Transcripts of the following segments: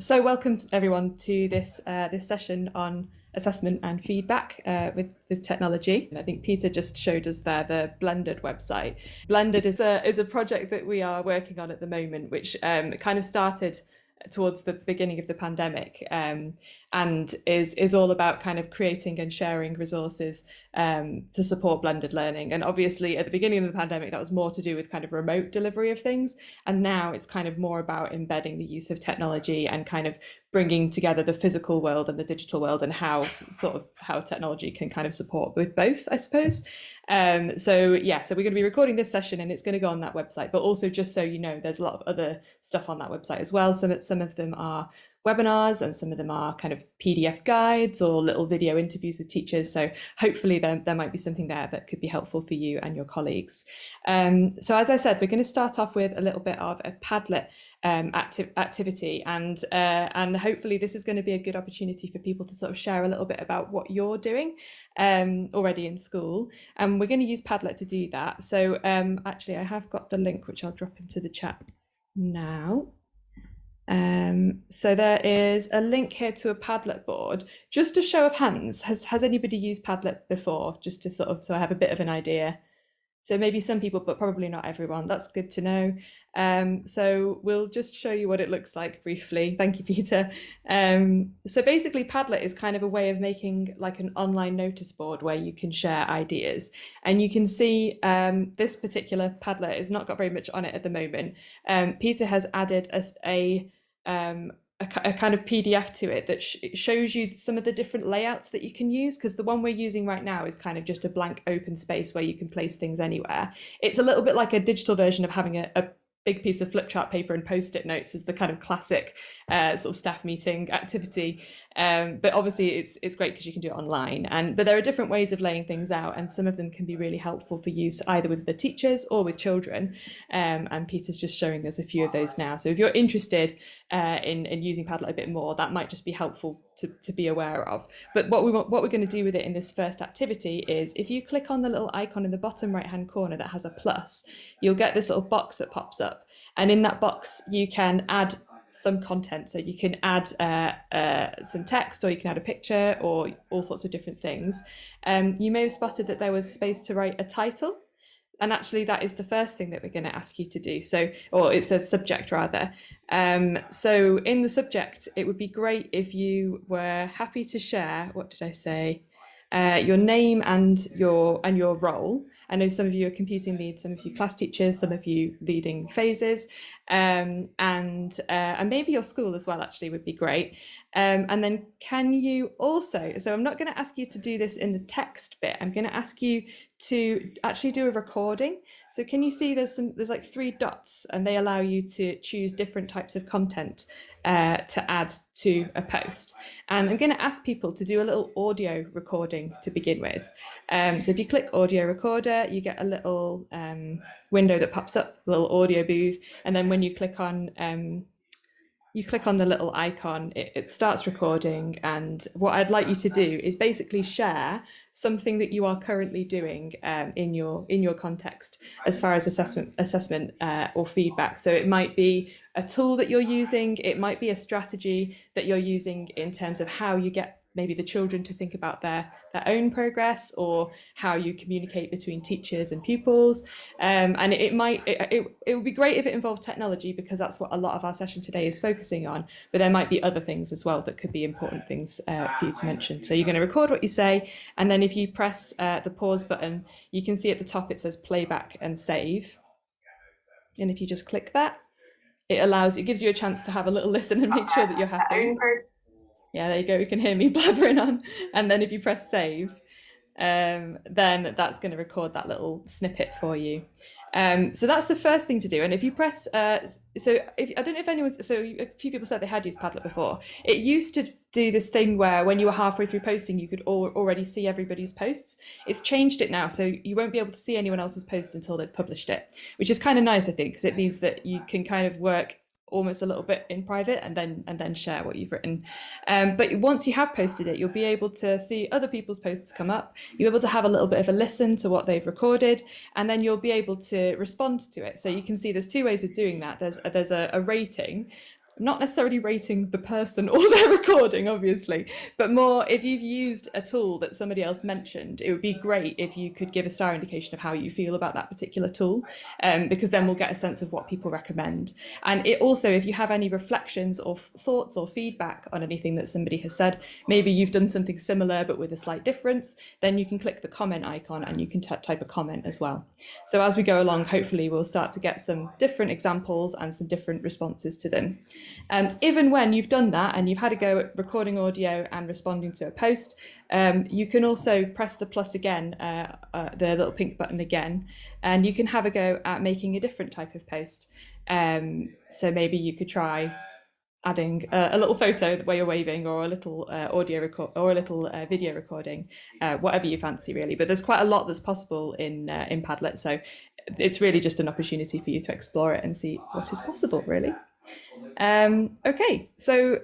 So welcome everyone to this session on assessment and feedback with technology. And I think Peter just showed us there the Blended website. Blended is a project that we are working on at the moment, which kind of started towards the beginning of the pandemic, and is all about kind of creating and sharing resources to support blended learning. And obviously at the beginning of the pandemic that was more to do with kind of remote delivery of things, and now it's kind of more about embedding the use of technology and kind of bringing together the physical world and the digital world, and how technology can kind of support with both, I suppose. So we're going to be recording this session and it's going to go on that website, but also just so you know, there's a lot of other stuff on that website as well. Some of them are webinars and some of them are kind of PDF guides or little video interviews with teachers. So hopefully there might be something there that could be helpful for you and your colleagues. So as I said, we're going to start off with a little bit of a Padlet activity, and hopefully this is going to be a good opportunity for people to sort of share a little bit about what you're doing already in school, and we're going to use Padlet to do that. So actually I have got the link which I'll drop into the chat now. So there is a link here to a Padlet board. Just a show of hands, has anybody used Padlet before, just to sort of, so I have a bit of an idea? So maybe some people, but probably not everyone. That's good to know. So we'll just show you what it looks like briefly. Thank you, Peter. So basically Padlet is kind of a way of making like an online notice board where you can share ideas. And you can see this particular Padlet has not got very much on it at the moment. Peter has added a kind of PDF to it that shows you some of the different layouts that you can use, because the one we're using right now is kind of just a blank open space where you can place things anywhere. It's a little bit like a digital version of having a big piece of flip chart paper and post-it notes as the kind of classic sort of staff meeting activity. But obviously it's great because you can do it online. But there are different ways of laying things out, and some of them can be really helpful for use either with the teachers or with children. And Peter's just showing us a few of those now. So if you're interested in using Padlet a bit more, that might just be helpful to be aware of. But what we're going to do with it in this first activity is, if you click on the little icon in the bottom right hand corner that has a plus, you'll get this little box that pops up, and in that box you can add some content. So you can add some text, or you can add a picture, or all sorts of different things. You may have spotted that there was space to write a title, and actually that is the first thing that we're going to ask you to do. So, or it says subject rather. So in the subject, it would be great if you were happy to share, what did I say? Your name and your role. I know some of you are computing leads, some of you class teachers, some of you leading phases, and maybe your school as well actually would be great. And then can you also, so I'm not going to ask you to do this in the text bit, I'm going to ask you to actually do a recording. So can you see there's like 3 dots, and they allow you to choose different types of content to add to a post. And I'm going to ask people to do a little audio recording to begin with. So if you click audio recorder, you get a little window that pops up, a little audio booth, and then when you click on the little icon, it starts recording. And what I'd like you to do is basically share something that you are currently doing in your context as far as assessment or feedback. So it might be a tool that you're using, it might be a strategy that you're using in terms of how you get maybe the children to think about their own progress, or how you communicate between teachers and pupils. And it would be great if it involved technology, because that's what a lot of our session today is focusing on. But there might be other things as well that could be important things for you to mention. So you're going to record what you say, and then if you press the pause button, you can see at the top it says playback and save. And if you just click that, it gives you a chance to have a little listen and make sure that you're happy. Yeah, there you go, you can hear me blabbering on. And then if you press save, then that's going to record that little snippet for you. So that's the first thing to do. And if you press, I don't know if anyone, so a few people said they had used Padlet before. It used to do this thing where when you were halfway through posting, you could already see everybody's posts. It's changed it now, so you won't be able to see anyone else's post until they've published it, which is kind of nice, I think, because it means that you can kind of work almost a little bit in private and then share what you've written. But once you have posted it, you'll be able to see other people's posts come up. You'll be able to have a little bit of a listen to what they've recorded, and then you'll be able to respond to it. So you can see there's 2 ways of doing that. There's a rating, not necessarily rating the person or their recording, obviously, but more if you've used a tool that somebody else mentioned, it would be great if you could give a star indication of how you feel about that particular tool, because then we'll get a sense of what people recommend. And it also, if you have any reflections or thoughts or feedback on anything that somebody has said, maybe you've done something similar but with a slight difference, then you can click the comment icon and you can type a comment as well. So as we go along, hopefully we'll start to get some different examples and some different responses to them. Even when you've done that and you've had a go at recording audio and responding to a post, you can also press the plus again, the little pink button again, and you can have a go at making a different type of post. So maybe you could try adding a little photo where you're waving, or a little audio record, or a little video recording, whatever you fancy really. But there's quite a lot that's possible in Padlet, so it's really just an opportunity for you to explore it and see what is possible really. Okay, so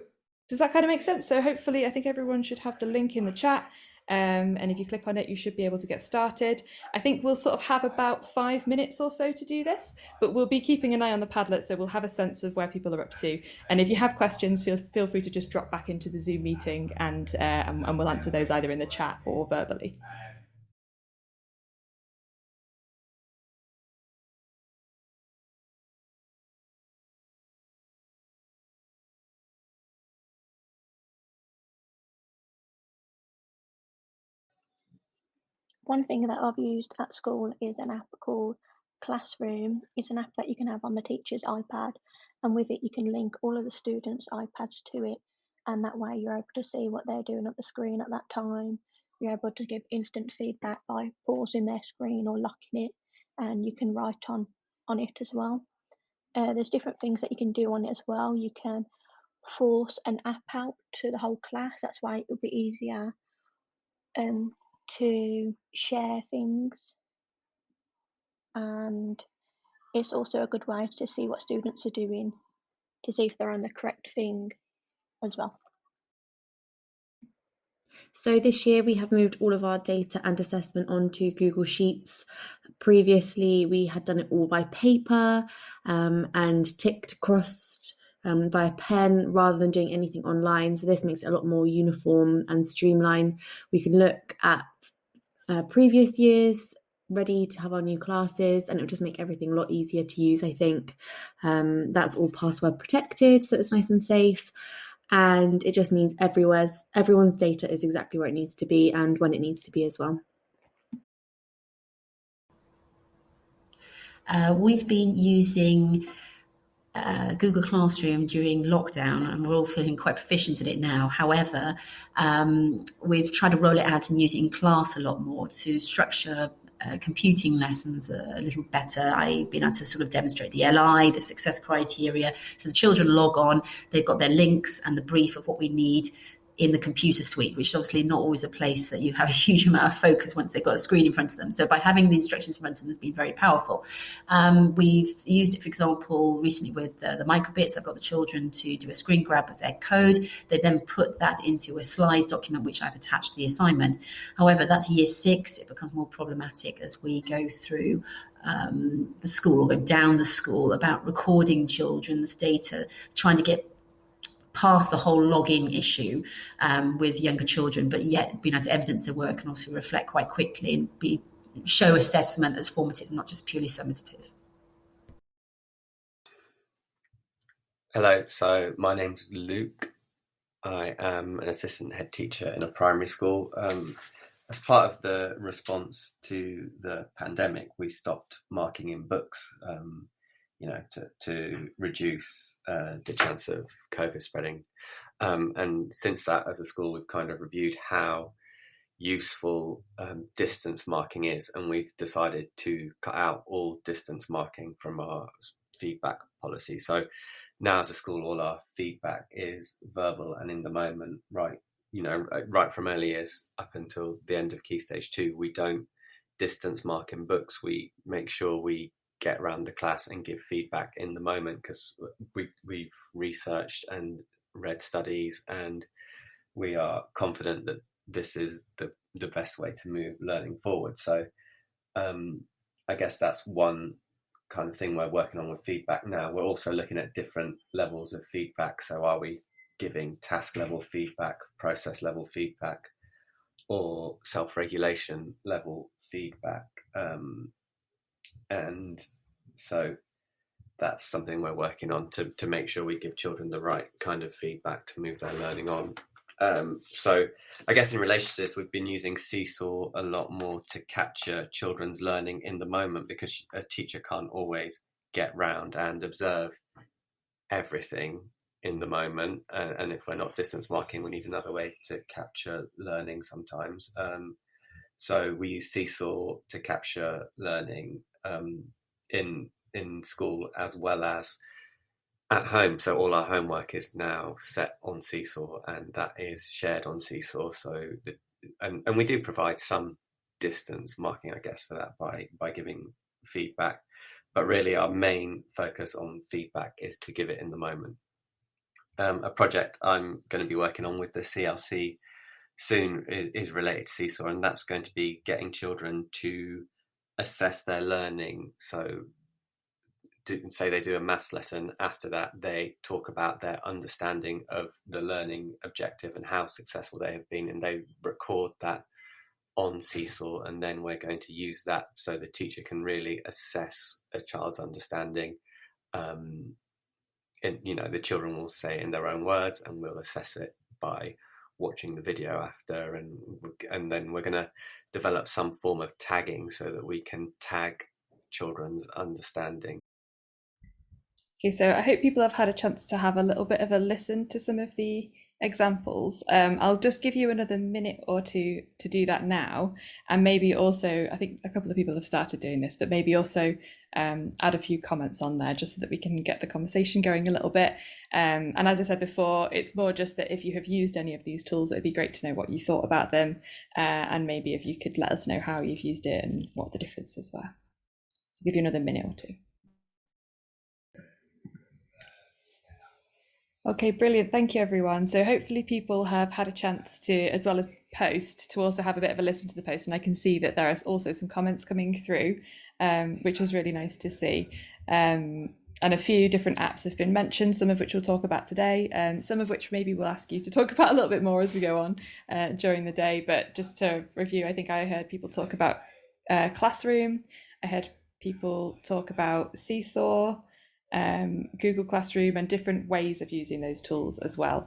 does that kind of make sense? So hopefully I think everyone should have the link in the chat. And if you click on it, you should be able to get started. I think we'll sort of have about 5 minutes or so to do this, but we'll be keeping an eye on the Padlet, so we'll have a sense of where people are up to. And if you have questions, feel free to just drop back into the Zoom meeting, and we'll answer those either in the chat or verbally. One thing that I've used at school is an app called Classroom. It's an app that you can have on the teacher's iPad, and with it you can link all of the students' iPads to it, and that way you're able to see what they're doing at the screen at that time. You're able to give instant feedback by pausing their screen or locking it, and you can write on it as well. There's different things that you can do on it as well. You can force an app out to the whole class. That's why it would be easier to share things, and it's also a good way to see what students are doing, to see if they're on the correct thing as well. So this year we have moved all of our data and assessment onto Google Sheets. Previously we had done it all by paper and ticked, crossed via pen rather than doing anything online. So this makes it a lot more uniform and streamlined. We can look at previous years ready to have our new classes, and it will just make everything a lot easier to use. I think that's all password protected, so it's nice and safe, and it just means everyone's data is exactly where it needs to be and when it needs to be as well. We've been using Google Classroom during lockdown, and we're all feeling quite proficient at it now. However, we've tried to roll it out and use it in class a lot more to structure computing lessons a little better. I've been able to sort of demonstrate the LI, the success criteria. So the children log on, they've got their links and the brief of what we need in the computer suite, which is obviously not always a place that you have a huge amount of focus once they've got a screen in front of them. So by having the instructions in front of them has been very powerful. We've used it, for example, recently with the microbits. I've got the children to do a screen grab of their code. They then put that into a slides document, which I've attached to the assignment. However, that's year 6. It becomes more problematic as we go through the school, or go down the school, about recording children's data, trying to get past the whole logging issue with younger children, but yet being able to evidence their work and also reflect quite quickly and show assessment as formative, not just purely summative. Hello, so my name's Luke. I am an assistant head teacher in a primary school. As part of the response to the pandemic, we stopped marking in books, to reduce the chance of COVID spreading. And since that, as a school, we've kind of reviewed how useful distance marking is, and we've decided to cut out all distance marking from our feedback policy. So now as a school, all our feedback is verbal and in the moment, right from early years up until the end of Key Stage 2. We don't distance mark in books. We make sure we get around the class and give feedback in the moment, because we've researched and read studies, and we are confident that this is the best way to move learning forward. So I guess that's one kind of thing we're working on with feedback now. We're also looking at different levels of feedback. So are we giving task level feedback, process level feedback, or self-regulation level feedback? And so that's something we're working on to make sure we give children the right kind of feedback to move their learning on. So I guess in relation to this, we've been using Seesaw a lot more to capture children's learning in the moment, because a teacher can't always get round and observe everything in the moment. And if we're not distance marking, we need another way to capture learning sometimes. So we use Seesaw to capture learning in school as well as at home. So all our homework is now set on Seesaw, and that is shared on Seesaw. So and we do provide some distance marking, I guess, for that by giving feedback, but really our main focus on feedback is to give it in the moment. A project I'm going to be working on with the CLC soon is related to Seesaw, and that's going to be getting children to assess their learning. So say they do a maths lesson, after that they talk about their understanding of the learning objective and how successful they have been, and they record that on Seesaw, and then we're going to use that so the teacher can really assess a child's understanding. And the children will say it in their own words, and we'll assess it by watching the video after, and then we're going to develop some form of tagging so that we can tag children's understanding. Okay, so I hope people have had a chance to have a little bit of a listen to some of the examples. I'll just give you another minute or two to do that now, and maybe also, I think a couple of people have started doing this, but maybe also add a few comments on there just so that we can get the conversation going a little bit. And as I said before, it's more just that if you have used any of these tools, it'd be great to know what you thought about them, and maybe if you could let us know how you've used it and what the differences were. So I'll give you another minute or two. Okay, brilliant. Thank you, everyone. So hopefully people have had a chance to, as well as post, to also have a bit of a listen to the post. And I can see that there is also some comments coming through, which is really nice to see. And a few different apps have been mentioned, some of which we'll talk about today, some of which maybe we'll ask you to talk about a little bit more as we go on during the day. But just to review, I think I heard people talk about Classroom. I heard people talk about Seesaw, Google Classroom, and different ways of using those tools as well.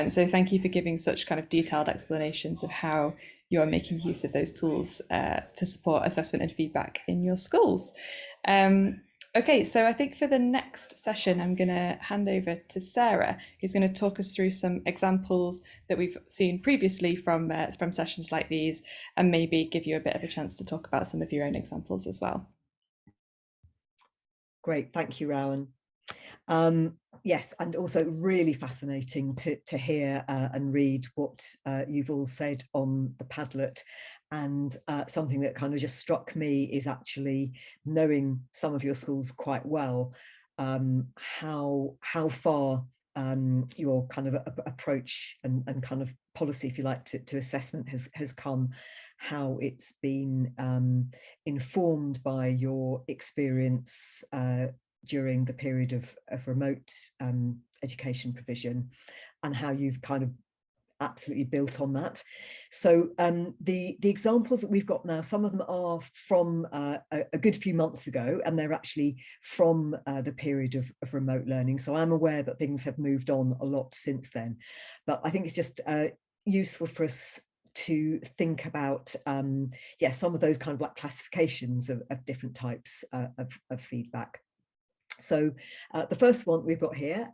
So thank you for giving such kind of detailed explanations of how you're making use of those tools to support assessment and feedback in your schools. Okay, so I think for the next session, I'm going to hand over to Sarah, who's going to talk us through some examples that we've seen previously from sessions like these, and maybe give you a bit of a chance to talk about some of your own examples as well. Great, thank you, Rowan. Yes, and also really fascinating to hear and read what you've all said on the Padlet. And something that kind of just struck me is actually knowing some of your schools quite well, how far your kind of approach and kind of policy, if you like, to assessment has come, how it's been informed by your experience during the period of remote education provision, and how you've kind of absolutely built on that. So the examples that we've got now, some of them are from a good few months ago, and they're actually from the period of remote learning. So I'm aware that things have moved on a lot since then, but I think it's just useful for us to think about some of those kind of like classifications of different types of feedback. So the first one we've got here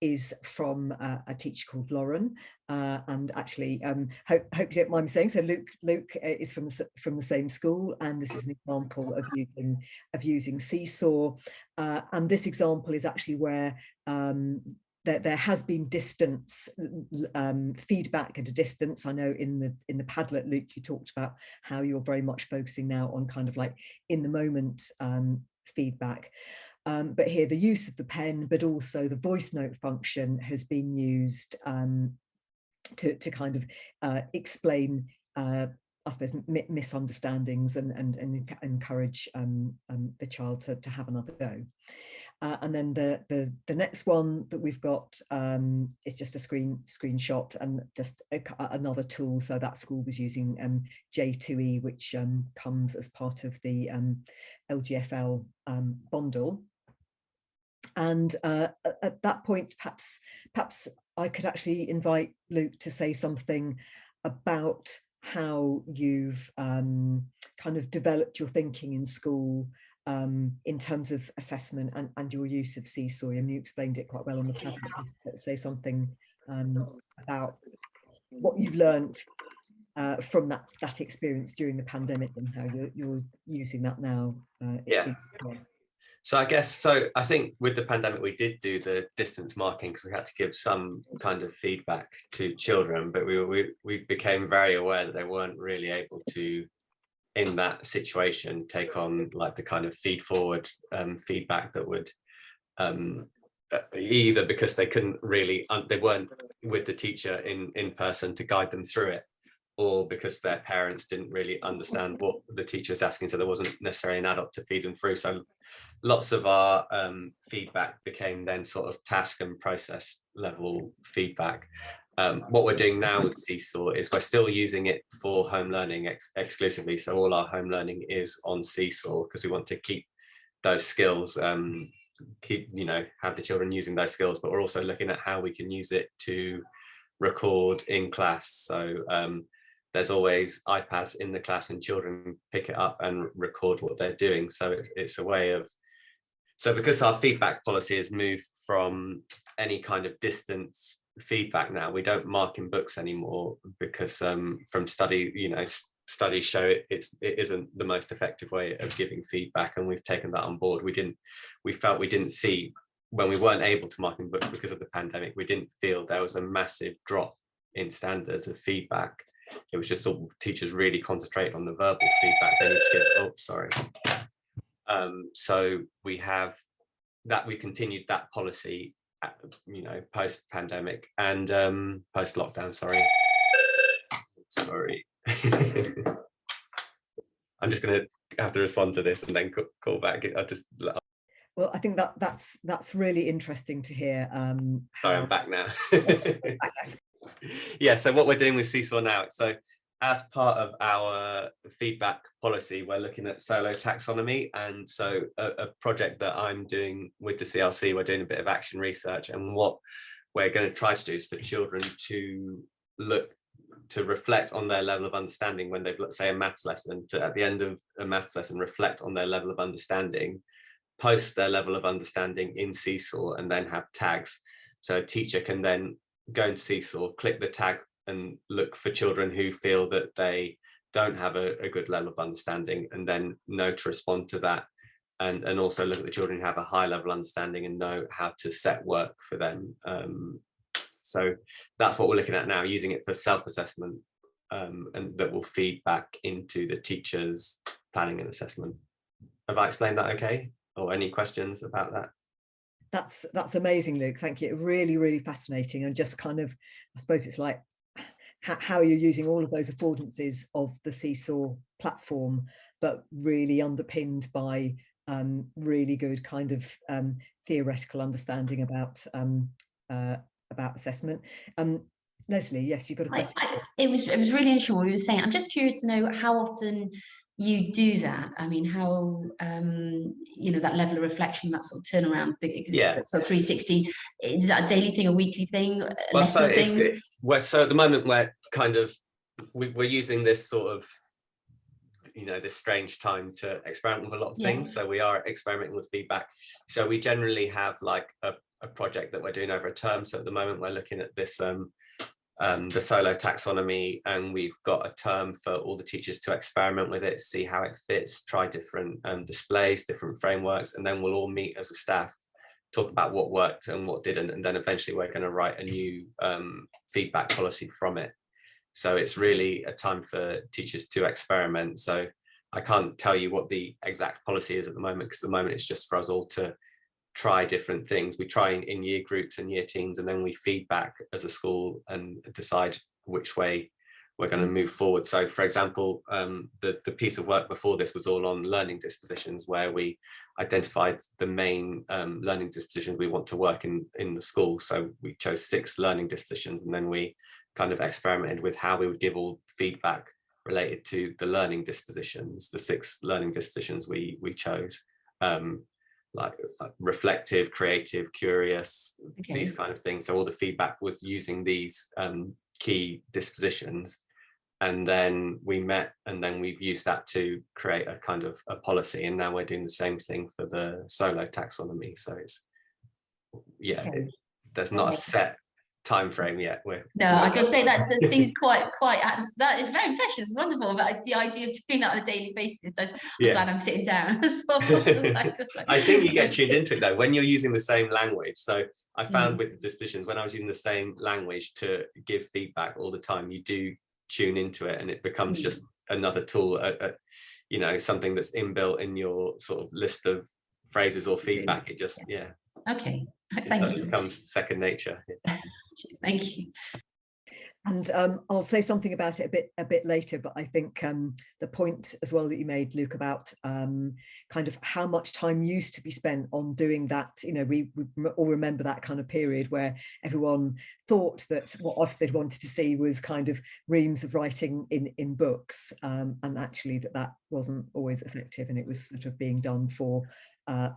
is from a teacher called Lauren, and actually hope you don't mind me saying, so Luke is from the same school, and this is an example of using Seesaw, and this example is actually where there has been distance feedback at a distance. I know in the Padlet, Luke, you talked about how you're very much focusing now on kind of like in the moment feedback. But here the use of the pen, but also the voice note function has been used to kind of explain I suppose, misunderstandings and encourage the child to have another go. And then the next one that we've got is just a screenshot and just another tool. So that school was using J2E, which comes as part of the LGFL bundle. And at that point, perhaps I could actually invite Luke to say something about how you've kind of developed your thinking in school in terms of assessment and your use of Seesaw. And you explained it quite well on the Padlet. Say something about what you've learned from that experience during the pandemic and how you're using that now. So I think with the pandemic, we did do the distance marking because we had to give some kind of feedback to children, but we became very aware that they weren't really able to, in that situation, take on like the kind of feed forward feedback that would either because they couldn't really, they weren't with the teacher in person to guide them through it, or because their parents didn't really understand what the teacher was asking, so there wasn't necessarily an adult to feed them through. So lots of our feedback became then sort of task and process level feedback. What we're doing now with Seesaw is we're still using it for home learning exclusively. So all our home learning is on Seesaw because we want to keep those skills, have the children using those skills, but we're also looking at how we can use it to record in class. So there's always iPads in the class and children pick it up and record what they're doing. So it's a way of, so because our feedback policy has moved from any kind of distance feedback now, we don't mark in books anymore because from studies show it isn't the most effective way of giving feedback, and we've taken that on board. We felt we didn't see, when we weren't able to mark in books because of the pandemic, we didn't feel there was a massive drop in standards of feedback. It was just all teachers really concentrate on the verbal feedback they need to give. So we have that, we continued that policy, post pandemic and post lockdown. Sorry. I'm just going to have to respond to this and then call back. Well, I think that's really interesting to hear. Sorry, I'm back now. Yeah, so what we're doing with Seesaw now, so as part of our feedback policy, we're looking at solo taxonomy. And so a project that I'm doing with the CLC, we're doing a bit of action research, and what we're going to try to do is for children to reflect on their level of understanding when they've, let's say, a maths lesson, to at the end of a maths lesson reflect on their level of understanding, post their level of understanding in Seesaw, and then have tags. So a teacher can then go into Seesaw, click the tag and look for children who feel that they don't have a good level of understanding, and then know to respond to that, and also look at the children who have a high level understanding and know how to set work for them. So that's what we're looking at now, using it for self-assessment, and that will feed back into the teacher's planning and assessment. Have I explained that okay? Or any questions about that? That's amazing, Luke. Thank you. Really, really fascinating. And just kind of, I suppose it's like how you're using all of those affordances of the Seesaw platform, but really underpinned by really good kind of theoretical understanding about assessment. Leslie, yes, you've got a question. It was really interesting what you were saying. I'm just curious to know how often you do that. I mean, how that level of reflection, that sort of turnaround, so 360, is that a daily thing, a weekly thing, so at the moment we're using this sort of this strange time to experiment with a lot of things. So we are experimenting with feedback. So we generally have like a project that we're doing over a term. So at the moment we're looking at this the solo taxonomy, and we've got a term for all the teachers to experiment with it, see how it fits, try different displays, different frameworks, and then we'll all meet as a staff, talk about what worked and what didn't, and then eventually we're going to write a new feedback policy from it. So it's really a time for teachers to experiment. So I can't tell you what the exact policy is at the moment, because at the moment it's just for us all to try different things. We try in year groups and year teams, and then we feedback as a school and decide which way we're going to move forward. So for example, the piece of work before this was all on learning dispositions, where we identified the main learning dispositions we want to work in the school. So we chose 6 learning dispositions, and then we kind of experimented with how we would give all feedback related to the learning dispositions, the 6 learning dispositions we chose, like reflective, creative, curious, these kind of things. So all the feedback was using these key dispositions, and then we met, and then we've used that to create a kind of a policy, and now we're doing the same thing for the solo taxonomy. So it's, yeah, there's not a set time frame yet. I can say that this seems quite that is very precious, wonderful. But the idea of doing that on a daily basis, I'm glad I'm sitting down as well. I think you get tuned into it though when you're using the same language. So I found with the dispositions, when I was using the same language to give feedback all the time, you do tune into it, and it becomes just another tool, you know, something that's inbuilt in your sort of list of phrases or feedback. It just okay, thank you. It becomes second nature. Thank you. And I'll say something about it a bit later, but I think the point as well that you made, Luke, about kind of how much time used to be spent on doing that. You know, we all remember that kind of period where everyone thought that what Ofsted wanted to see was kind of reams of writing in books, and actually that wasn't always effective, and it was sort of being done for a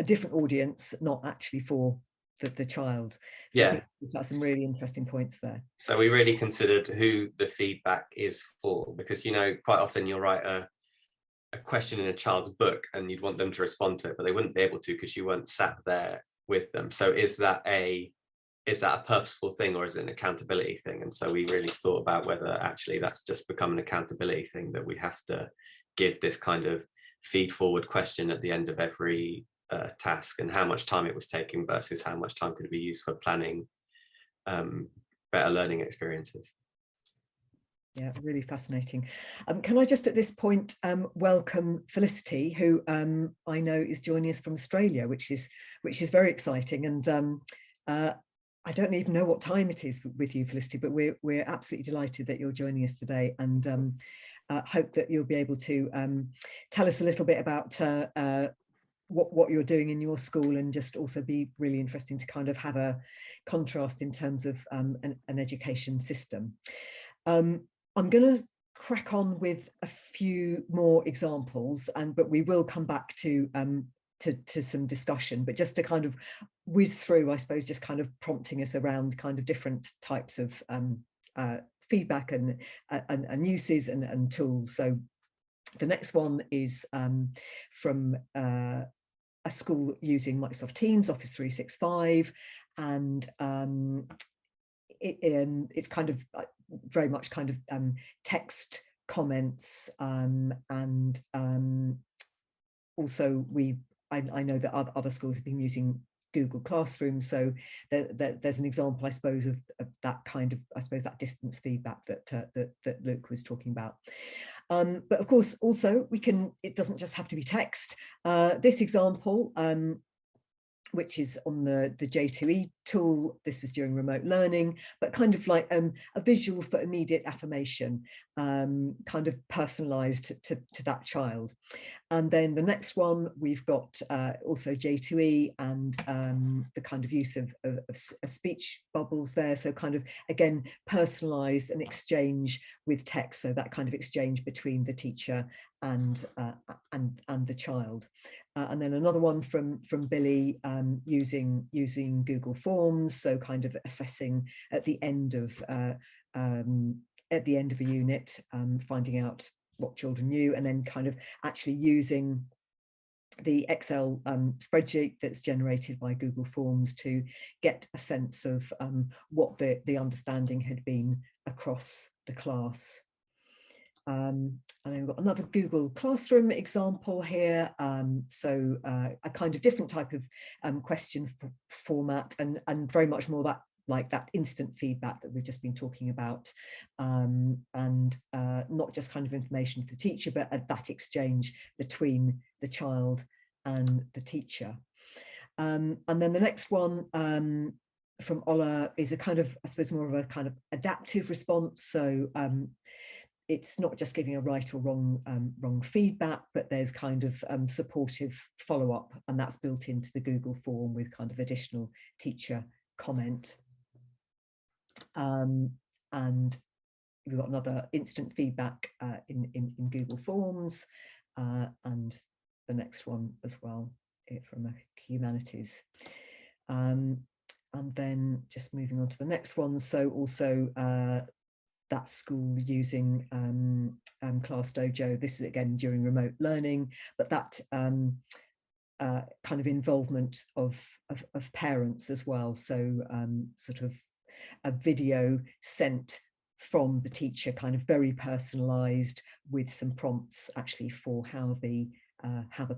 different audience, not actually for the child. So I think we've got some really interesting points there. So we really considered who the feedback is for, because, you know, quite often you'll write a question in a child's book and you'd want them to respond to it, but they wouldn't be able to because you weren't sat there with them. So is that a purposeful thing, or is it an accountability thing? And so we really thought about whether actually that's just become an accountability thing, that we have to give this kind of feed forward question at the end of every task, and how much time it was taking versus how much time could be used for planning better learning experiences. Yeah, really fascinating. Can I just at this point welcome Felicity, who I know is joining us from Australia, which is very exciting. And I don't even know what time it is with you, Felicity, but we're absolutely delighted that you're joining us today, and hope that you'll be able to tell us a little bit about what you're doing in your school, and just also be really interesting to kind of have a contrast in terms of an education system. I'm going to crack on with a few more examples, but we will come back to some discussion, but just to kind of whiz through, I suppose, just kind of prompting us around kind of different types of feedback and uses and tools. So the next one is from a school using Microsoft Teams, Office 365, and it's kind of very much kind of text comments, and also I know that other schools have been using Google Classroom, so there's an example, I suppose, of that kind of, I suppose, that distance feedback that Luke was talking about. But of course, also it doesn't just have to be text. This example, which is on the J2E tool, this was during remote learning, but kind of like a visual for immediate affirmation, kind of personalized to that child. And then the next one, we've got also J2E and the kind of use of speech bubbles there. So kind of, again, personalized and exchange with text. So that kind of exchange between the teacher and the child. And then another one from Billy, using Google Forms, so kind of assessing at the end of a unit, finding out what children knew, and then kind of actually using the Excel spreadsheet that's generated by Google Forms to get a sense of what the understanding had been across the class. And then we've got another Google Classroom example here. So a kind of different type of question format, and very much more like that instant feedback that we've just been talking about, and not just kind of information for the teacher, but that exchange between the child and the teacher. And then the next one, from Ola is a kind of, I suppose, more of a kind of adaptive response. So it's not just giving a right or wrong feedback, but there's kind of supportive follow-up, and that's built into the Google form with kind of additional teacher comment. And we've got another instant feedback in Google Forms, and the next one as well from humanities. And then just moving on to the next one. So also that school using Class Dojo. This is again during remote learning, but that kind of involvement of parents as well. So sort of a video sent from the teacher, kind of very personalized, with some prompts actually for how the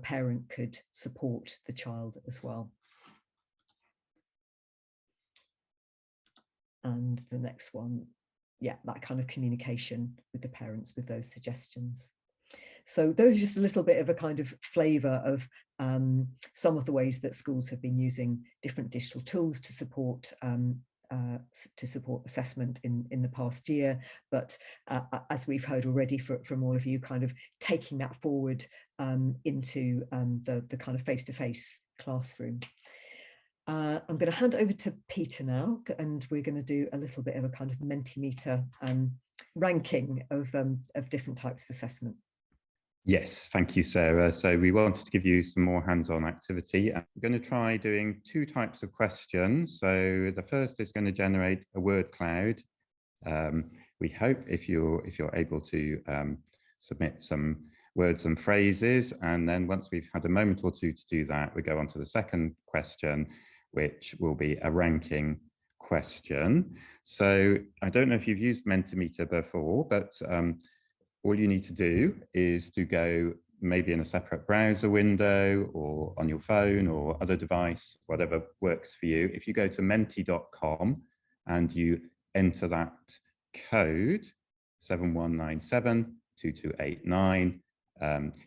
parent could support the child as well. And the next one, yeah, that kind of communication with the parents with those suggestions. So those are just a little bit of a kind of flavour of some of the ways that schools have been using different digital tools to support assessment in the past year. But as we've heard already from all of you, kind of taking that forward into the kind of face-to-face classroom. I'm going to hand over to Peter now, and we're going to do a little bit of a kind of Mentimeter ranking of different types of assessment. Yes, thank you, Sarah. So we wanted to give you some more hands-on activity. I'm going to try doing two types of questions. So the first is going to generate a word cloud. We hope if you're able to submit some words and phrases, and then once we've had a moment or two to do that, we go on to the second question, which will be a ranking question. So I don't know if you've used Mentimeter before, but all you need to do is to go maybe in a separate browser window or on your phone or other device, whatever works for you. If you go to menti.com and you enter that code 71972289,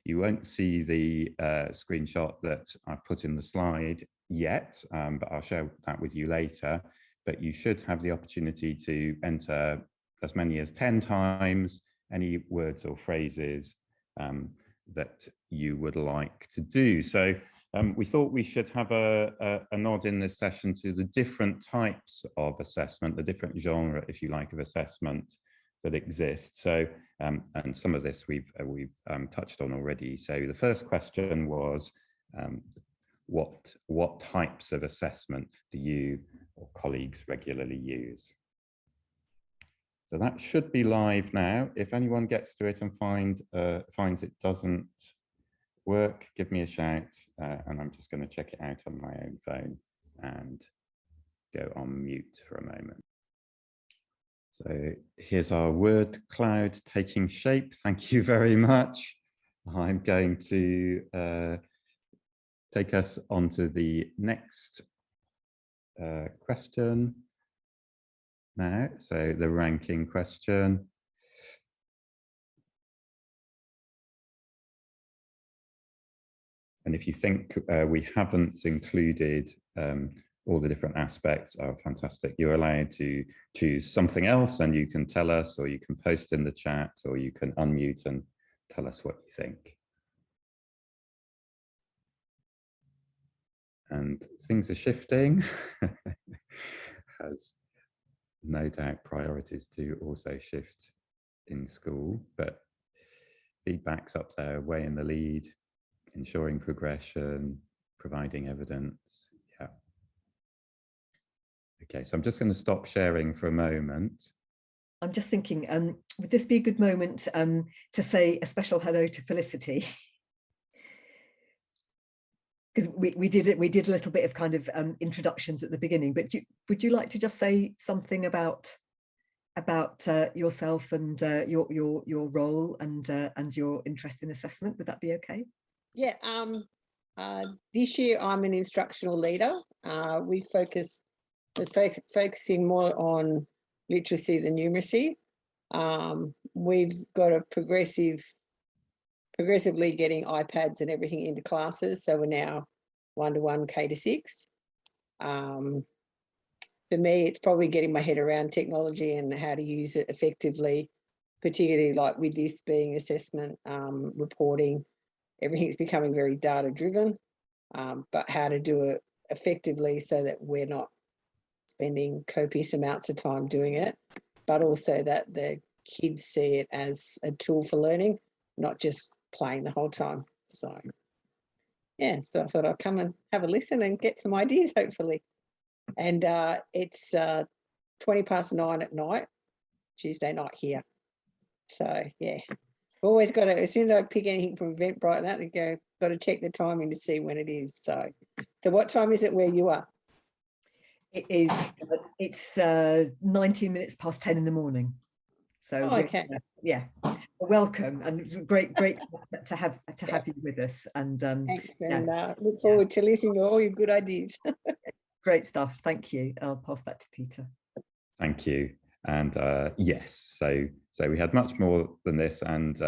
you won't see the screenshot that I've put in the slide yet, but I'll share that with you later. But you should have the opportunity to enter as many as 10 times any words or phrases that you would like to do. So we thought we should have a nod in this session to the different types of assessment, the different genre, if you like, of assessment that exist. So, and some of this we've touched on already. So the first question was, what types of assessment do you or colleagues regularly use? So that should be live now. If anyone gets to it and finds it doesn't work, give me a shout, and I'm just going to check it out on my own phone and go on mute for a moment. So here's our word cloud taking shape. Thank you very much. I'm going to take us on to the next question now. So the ranking question. And if you think we haven't included all the different aspects, are fantastic. You're allowed to choose something else and you can tell us, or you can post in the chat, or you can unmute and tell us what you think. And things are shifting, as no doubt priorities do also shift in school, but feedback's up there, way in the lead, ensuring progression, providing evidence. Yeah. Okay, so I'm just going to stop sharing for a moment. I'm just thinking, would this be a good moment to say a special hello to Felicity? Because we did a little bit of kind of introductions at the beginning, but would you like to just say something about yourself and your role and your interest in assessment? Would that be okay? Yeah. This year I'm an instructional leader. We focusing more on literacy than numeracy. We've got a progressively getting iPads and everything into classes. So we're now 1-to-1 K to 6. for me, it's probably getting my head around technology and how to use it effectively, particularly like with this being assessment, reporting. Everything's becoming very data driven, but how to do it effectively so that we're not spending copious amounts of time doing it, but also that the kids see it as a tool for learning, not just playing the whole time. So yeah, so I thought I'd come and have a listen and get some ideas, hopefully. And it's 9:20 at night, Tuesday night here. So yeah, always got to, as soon as I pick anything from Eventbrite, that I go, got to check the timing to see when it is. So what time is it where you are? It is. It's 19 minutes past 10 in the morning. So okay. Yeah, welcome, and it's great to have you with us. And thanks, and yeah. Look forward to listening to all your good ideas. Great stuff. Thank you. I'll pass back to Peter. Thank you. And yes, so we had much more than this, and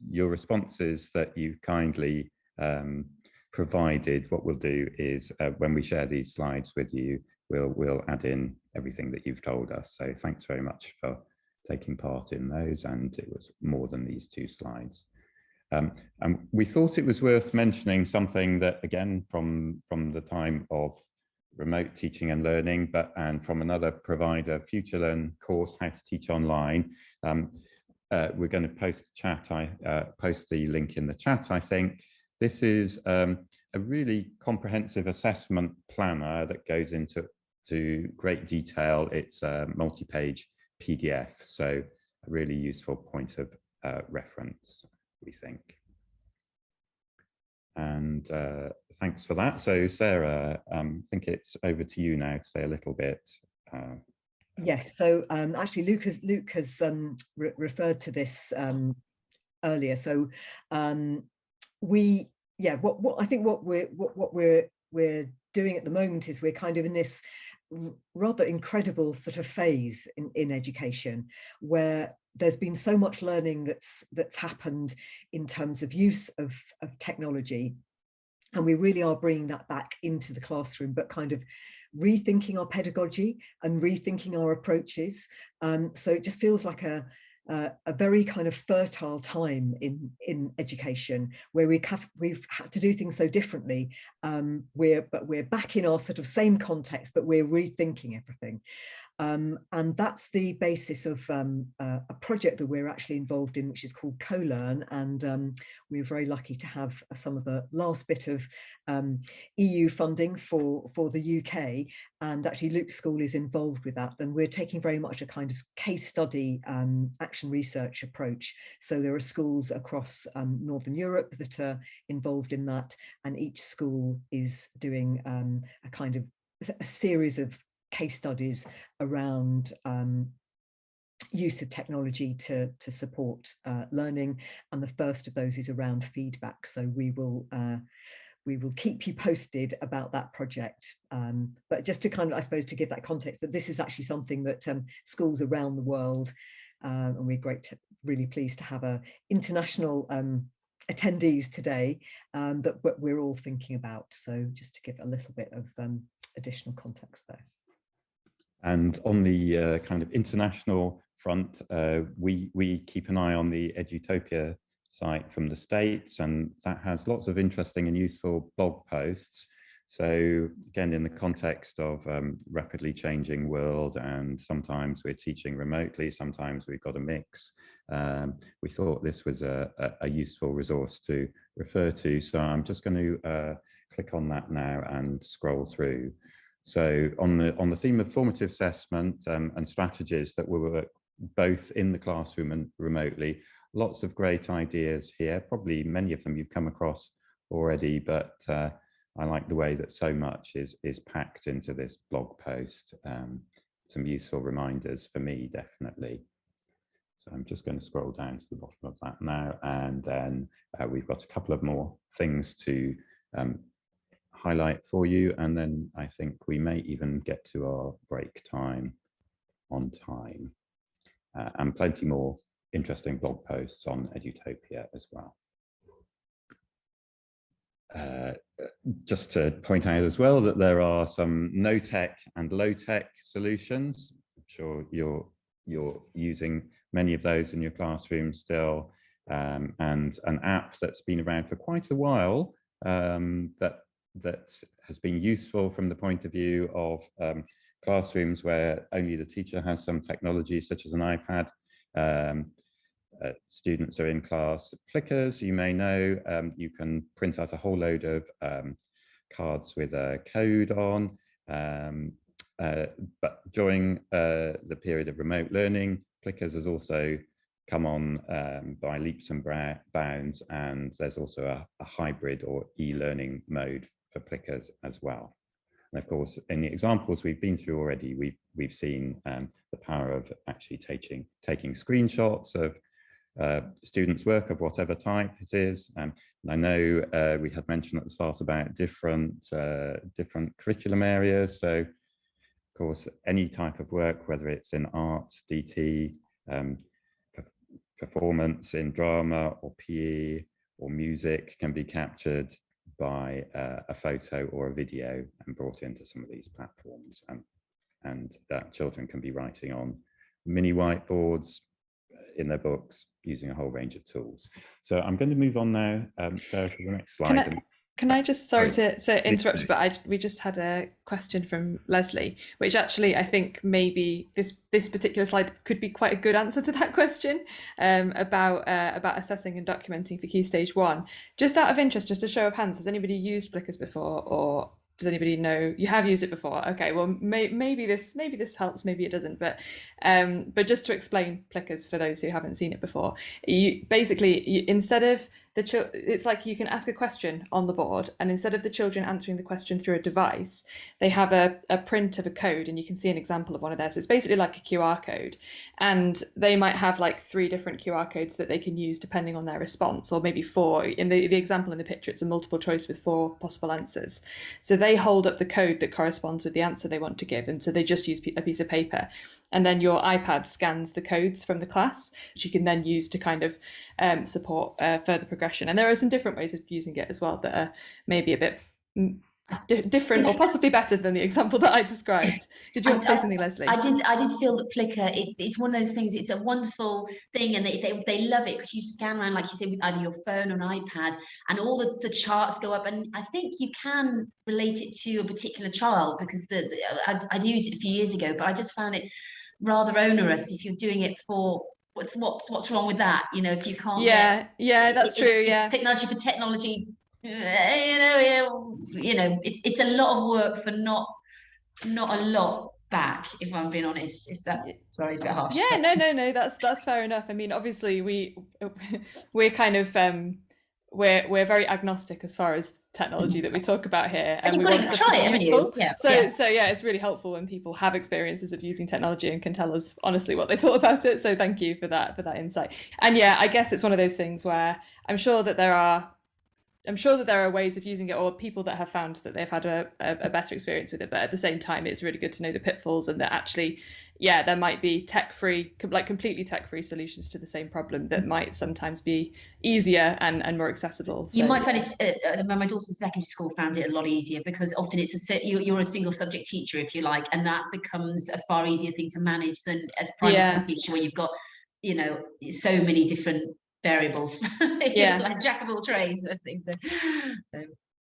your responses that you kindly provided, what we'll do is when we share these slides with you, we'll add in everything that you've told us. So thanks very much for taking part in those, and it was more than these 2 slides. And we thought it was worth mentioning something that, again, from the time of remote teaching and learning, and from another provider, Future course, How to Teach Online. We're going to post post the link in the chat, I think. This is a really comprehensive assessment planner that goes into great detail. It's a multi-page PDF, so a really useful point of reference, we think. And thanks for that. So Sarah, I think it's over to you now to say a little bit. Yes, so actually Luke has referred to this earlier. So what I think what we're doing at the moment is we're kind of in this rather incredible sort of phase in education, where there's been so much learning that's happened in terms of use of technology, and we really are bringing that back into the classroom, but kind of rethinking our pedagogy and rethinking our approaches. So it just feels like a very kind of fertile time in education, where we've had to do things so differently. But we're back in our sort of same context, but we're rethinking everything. And that's the basis of a project that we're actually involved in, which is called Co-Learn. And we're very lucky to have some of the last bit of EU funding for the UK. And actually Luke's school is involved with that. And we're taking very much a kind of case study action research approach. So there are schools across Northern Europe that are involved in that. And each school is doing a kind of a series of case studies around use of technology to support learning, and the first of those is around feedback. So we will keep you posted about that project, but just to kind of, I suppose, to give that context, that this is actually something that schools around the world, and we're really pleased to have international attendees today, that we're all thinking about. So just to give a little bit of additional context there. And on the kind of international front, we keep an eye on the Edutopia site from the States, and that has lots of interesting and useful blog posts. So again, in the context of rapidly changing world, and sometimes we're teaching remotely, sometimes we've got a mix, we thought this was a useful resource to refer to. So I'm just going to click on that now and scroll through. So on the theme of formative assessment and strategies that will work both in the classroom and remotely, lots of great ideas here. Probably many of them you've come across already, but I like the way that so much is packed into this blog post. Some useful reminders for me, definitely. So I'm just going to scroll down to the bottom of that now, and then we've got a couple of more things to highlight for you, and then I think we may even get to our break time on time, and plenty more interesting blog posts on Edutopia as well. just to point out as well that there are some no-tech and low-tech solutions. I'm sure you're using many of those in your classroom still, and an app that's been around for quite a while that has been useful from the point of view of classrooms where only the teacher has some technology, such as an iPad. Students are in class. Plickers, you may know, you can print out a whole load of cards with a code on, but during the period of remote learning, Plickers has also come on by leaps and bounds, and there's also a hybrid or e-learning mode for Plickers as well. And of course, in the examples we've been through already, we've seen the power of actually taking screenshots of students' work of whatever type it is. And I know we had mentioned at the start about different curriculum areas. So, of course, any type of work, whether it's in art, DT, performance in drama or PE or music, can be captured by a photo or a video and brought into some of these platforms. And that children can be writing on mini whiteboards, in their books, using a whole range of tools. So I'm going to move on now, Sarah, to the next slide. Can I just, sorry to interrupt, but we just had a question from Leslie, which actually I think maybe this particular slide could be quite a good answer to that question, about assessing and documenting for Key Stage 1. Just out of interest, just a show of hands, has anybody used Plickers before, or does anybody know you have used it before? Okay, well maybe this helps, maybe it doesn't, but just to explain Plickers for those who haven't seen it before, instead of it's like you can ask a question on the board, and instead of the children answering the question through a device, they have a print of a code, and you can see an example of one of theirs. So it's basically like a QR code, and they might have like 3 different QR codes that they can use depending on their response, or maybe 4. In the example in the picture, it's a multiple choice with 4 possible answers. So they hold up the code that corresponds with the answer they want to give, and so they just use a piece of paper, and then your iPad scans the codes from the class, which you can then use to kind of support further progression. And there are some different ways of using it as well that are maybe a bit different or possibly better than the example that I described. Did you want to say something, Leslie? I did feel that Plickr, it's one of those things, it's a wonderful thing, and they love it because you scan around, like you said, with either your phone or an iPad, and all the charts go up, and I think you can relate it to a particular child, because I'd used it a few years ago, but I just found it rather onerous if you're doing it for what's wrong with that, you know, if you can't that's true. It's technology for technology, it's a lot of work for not a lot back, if I'm being honest. If that, sorry, it's a bit harsh. Yeah, no, that's fair enough. I mean, obviously we're kind of we're very agnostic as far as technology that we talk about here, and you've got to try it, haven't you? So it's really helpful when people have experiences of using technology and can tell us honestly what they thought about it. So thank you for that insight. And yeah, I guess it's one of those things where I'm sure that there are ways of using it, or people that have found that they've had a better experience with it, but at the same time it's really good to know the pitfalls, and that actually there might be completely tech-free solutions to the same problem that might sometimes be easier and more accessible. So, you might find it, my daughter's secondary school found it a lot easier, because often you're a single subject teacher, if you like, and that becomes a far easier thing to manage than as a primary school teacher, where you've got so many different variables, like jack of all trades, I think so.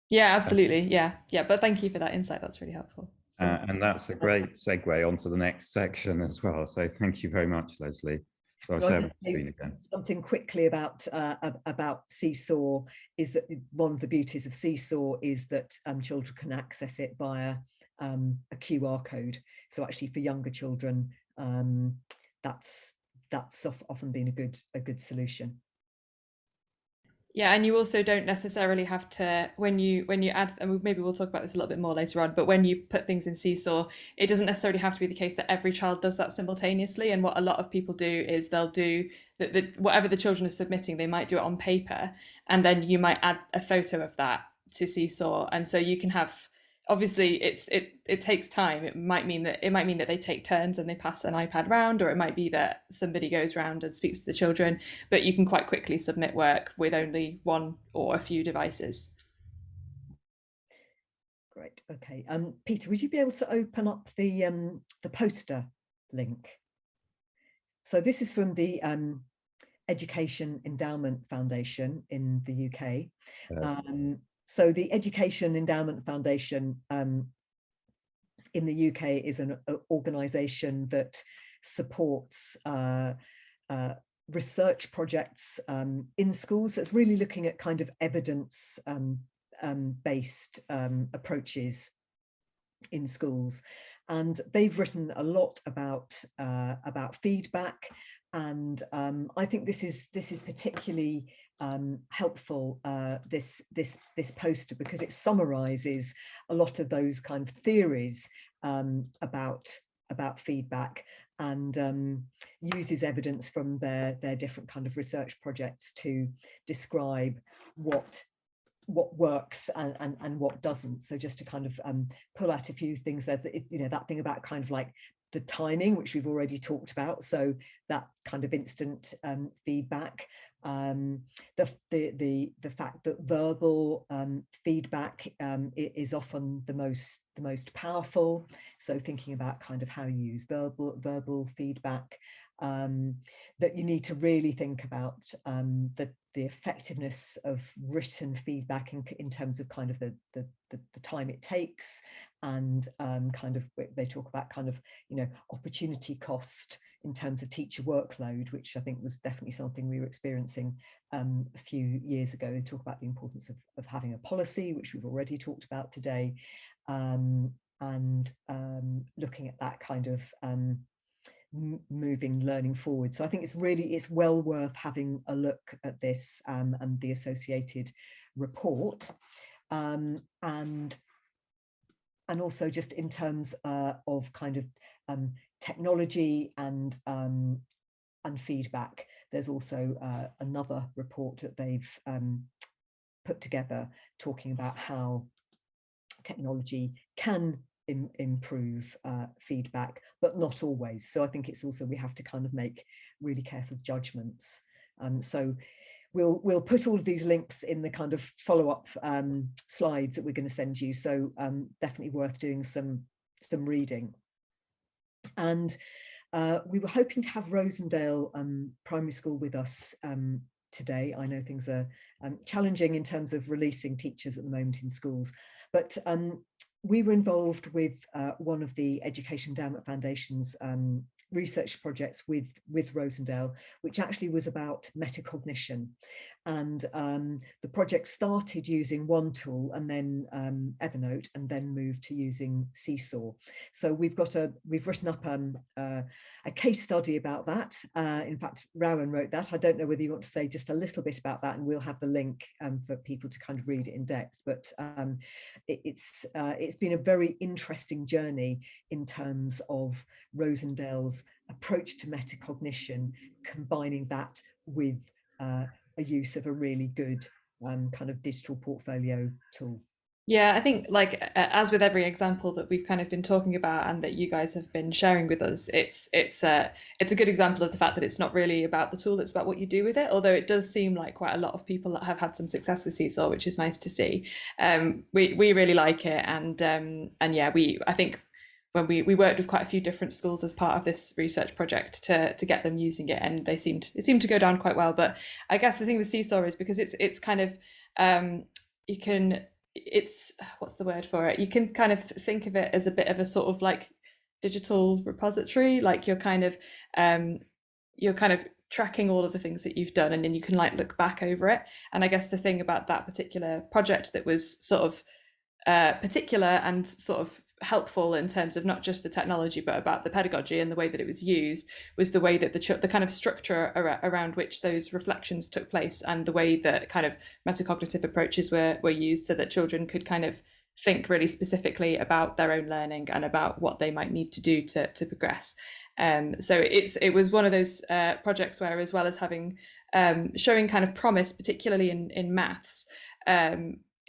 Yeah, absolutely. Yeah, but thank you for that insight, that's really helpful. And that's a great segue onto the next section as well, so thank you very much, Leslie. So I'll share the screen again. Something quickly about Seesaw is that one of the beauties of Seesaw is that children can access it via a QR code. So actually for younger children, that's often been a good solution. Yeah, and you also don't necessarily have to, when you add, and maybe we'll talk about this a little bit more later on, but when you put things in Seesaw, it doesn't necessarily have to be the case that every child does that simultaneously. And what a lot of people do is they'll do whatever the children are submitting, they might do it on paper, and then you might add a photo of that to Seesaw. And so you can have, obviously it takes time. It might mean that they take turns and they pass an iPad round, or it might be that somebody goes round and speaks to the children, but you can quite quickly submit work with only one or a few devices. Great. Okay. Peter, would you be able to open up the poster link? So this is from the Education Endowment Foundation in the UK. So the Education Endowment Foundation in the UK is an organisation that supports research projects in schools. So it's really looking at kind of evidence based approaches in schools, and they've written a lot about feedback, and I think this is particularly helpful, this poster, because it summarizes a lot of those kind of theories about feedback, and uses evidence from their different kind of research projects to describe what works and what doesn't. So just to kind of pull out a few things there, that thing about kind of like the timing, which we've already talked about, so that kind of instant feedback, the fact that verbal feedback is often the most powerful, so thinking about kind of how you use verbal feedback, that you need to really think about the effectiveness of written feedback in terms of kind of the time it takes, and kind of they talk about kind of opportunity cost in terms of teacher workload, which I think was definitely something we were experiencing a few years ago. They talk about the importance of having a policy, which we've already talked about today, and looking at that kind of moving learning forward. So I think it's well worth having a look at this and the associated report, and also just in terms of kind of technology and feedback. There's also another report that they've put together talking about how technology can improve feedback, but not always. So I think it's also, we have to kind of make really careful judgments. So we'll put all of these links in the kind of follow-up slides that we're going to send you. So definitely worth doing some reading. And we were hoping to have Rosendale Primary School with us today. I know things are challenging in terms of releasing teachers at the moment in schools, but we were involved with one of the Education Endowment Foundation's research projects with Rosendale, which actually was about metacognition. And the project started using one tool, and then Evernote, and then moved to using Seesaw. So we've written up a case study about that. In fact, Rowan wrote that. I don't know whether you want to say just a little bit about that, and we'll have the link for people to kind of read it in depth. But it's been a very interesting journey in terms of Rosendale's approach to metacognition, combining that with a use of a really good kind of digital portfolio tool. Yeah, I think as with every example that we've kind of been talking about and that you guys have been sharing with us, it's a good example of the fact that it's not really about the tool, it's about what you do with it. Although it does seem like quite a lot of people that have had some success with Seesaw, which is nice to see. We really like it, and yeah, I think when we worked with quite a few different schools as part of this research project to get them using it, and it seemed to go down quite well. But I guess the thing with Seesaw is because it's kind of what's the word for it? You can kind of think of it as a bit of a sort of like digital repository, like you're kind of tracking all of the things that you've done, and then you can like look back over it. And I guess the thing about that particular project that was sort of particular and sort of helpful in terms of not just the technology but about the pedagogy and the way that it was used was the way that the kind of structure around which those reflections took place, and the way that kind of metacognitive approaches were used, so that children could kind of think really specifically about their own learning and about what they might need to do to progress. So it was one of those projects where, as well as having showing kind of promise, particularly in maths,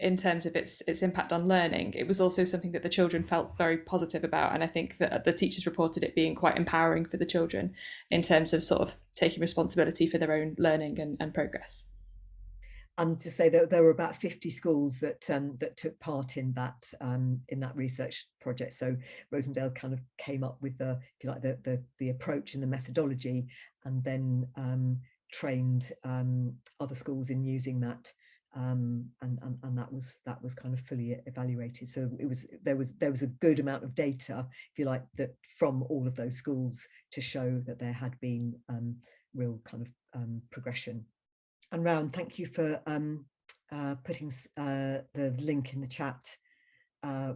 in terms of its impact on learning, it was also something that the children felt very positive about. And I think that the teachers reported it being quite empowering for the children in terms of sort of taking responsibility for their own learning and progress. and to say that there were about 50 schools that that took part in that research project. So Rosendale kind of came up with the, if you like, the approach and the methodology, and then trained other schools in using that. And that was kind of fully evaluated. So there was a good amount of data, if you like, that from all of those schools to show that there had been real kind of progression. And Rowan, thank you for putting the link in the chat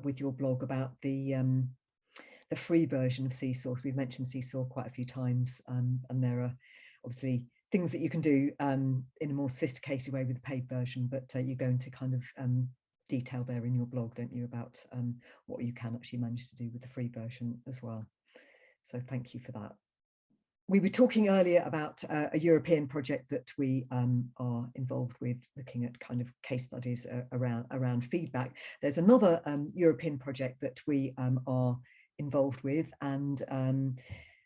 with your blog about the free version of Seesaw. We've mentioned Seesaw quite a few times, and there are obviously things that you can do in a more sophisticated way with the paid version, but you go into kind of detail there in your blog, don't you, about what you can actually manage to do with the free version as well. So thank you for that. We were talking earlier about a European project that we are involved with, looking at kind of case studies around feedback. There's another European project that we are involved with, and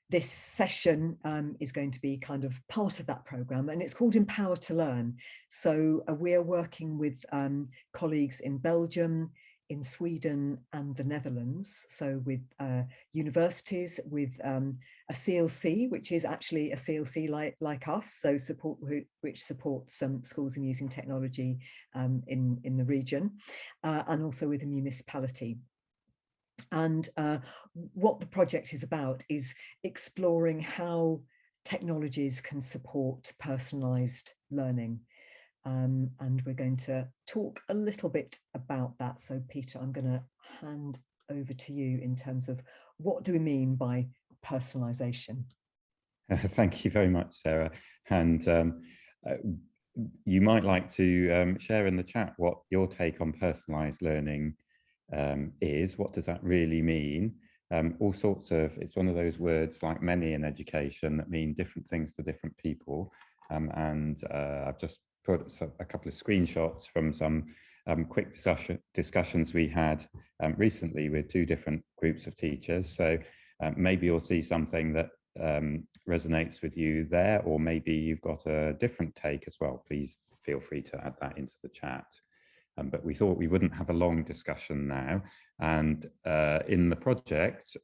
this session is going to be kind of part of that programme, and it's called Empower2Learn. So we are working with colleagues in Belgium, in Sweden and the Netherlands, so with universities, with a CLC, which is actually a CLC like us, so which supports some schools in using technology in the region, and also with a municipality. And what the project is about is exploring how technologies can support personalised learning. And we're going to talk a little bit about that. So Peter, I'm going to hand over to you in terms of what do we mean by personalisation? Thank you very much, Sarah. And you might like to share in the chat what your take on personalised learning is. What does that really mean? All sorts of, it's one of those words, like many in education, that mean different things to different people. And I've just put a couple of screenshots from some quick discussions we had recently with two different groups of teachers. So maybe you'll see something that resonates with you there, or maybe you've got a different take as well. Please feel free to add that into the chat. But we thought we wouldn't have a long discussion now. And in the project,